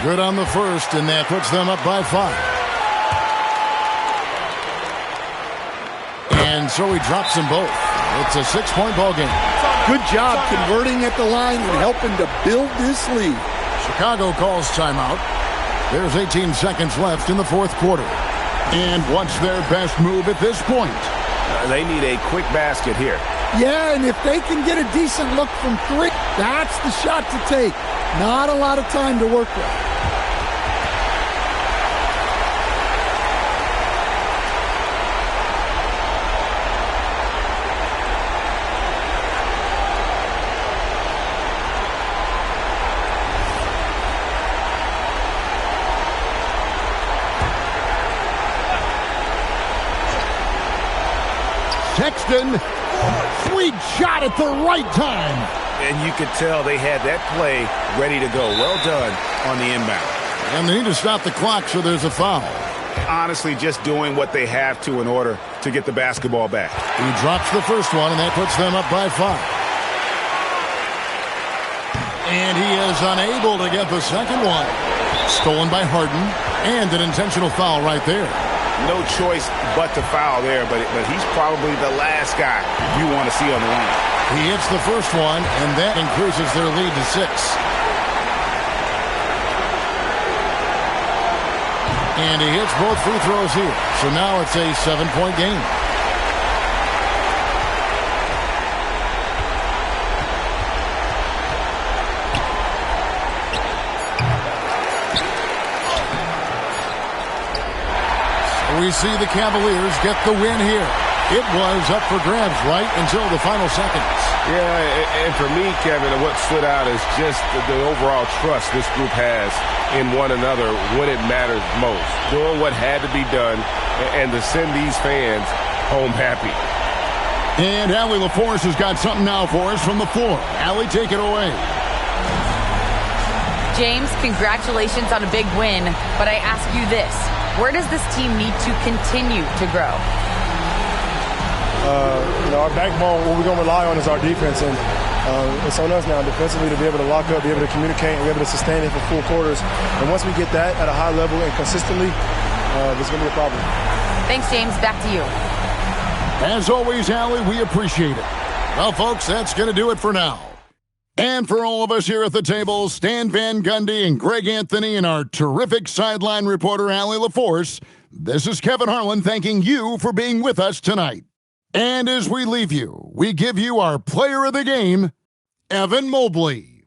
Good on the first, and that puts them up by 5. And so he drops them both. It's a 6-point ball game. Good job converting at the line and helping to build this lead. Chicago calls timeout. There's 18 seconds left in the fourth quarter. And what's their best move at this point? They need a quick basket here. Yeah, and if they can get a decent look from 3, that's the shot to take. Not a lot of time to work with. Sexton, sweet shot at the right time. And you could tell they had that play ready to go. Well done on the inbound. And they need to stop the clock, so there's a foul. Honestly, just doing what they have to in order to get the basketball back. He drops the first one, and that puts them up by 5. And he is unable to get the second one. Stolen by Harden, and an intentional foul right there. No choice but to foul there, but he's probably the last guy you want to see on the line. He hits the first one, and that increases their lead to 6. And he hits both free throws here. So now it's a 7-point game. We see the Cavaliers get the win here. It was up for grabs right until the final seconds. Yeah, and for me, Kevin, what stood out is just the overall trust this group has in one another when it matters most. Doing what had to be done and to send these fans home happy. And Allie LaForce has got something now for us from the floor. Allie, take it away. James, congratulations on a big win, but I ask you this. Where does this team need to continue to grow? Our backbone, what we're going to rely on is our defense, and it's on us now defensively to be able to lock up, be able to communicate, and be able to sustain it for full quarters. And once we get that at a high level and consistently, there's going to be a problem. Thanks, James. Back to you. As always, Allie, we appreciate it. Well, folks, that's going to do it for now. And for all of us here at the table, Stan Van Gundy and Greg Anthony and our terrific sideline reporter, Allie LaForce, this is Kevin Harlan thanking you for being with us tonight. And as we leave you, we give you our player of the game, Evan Mobley.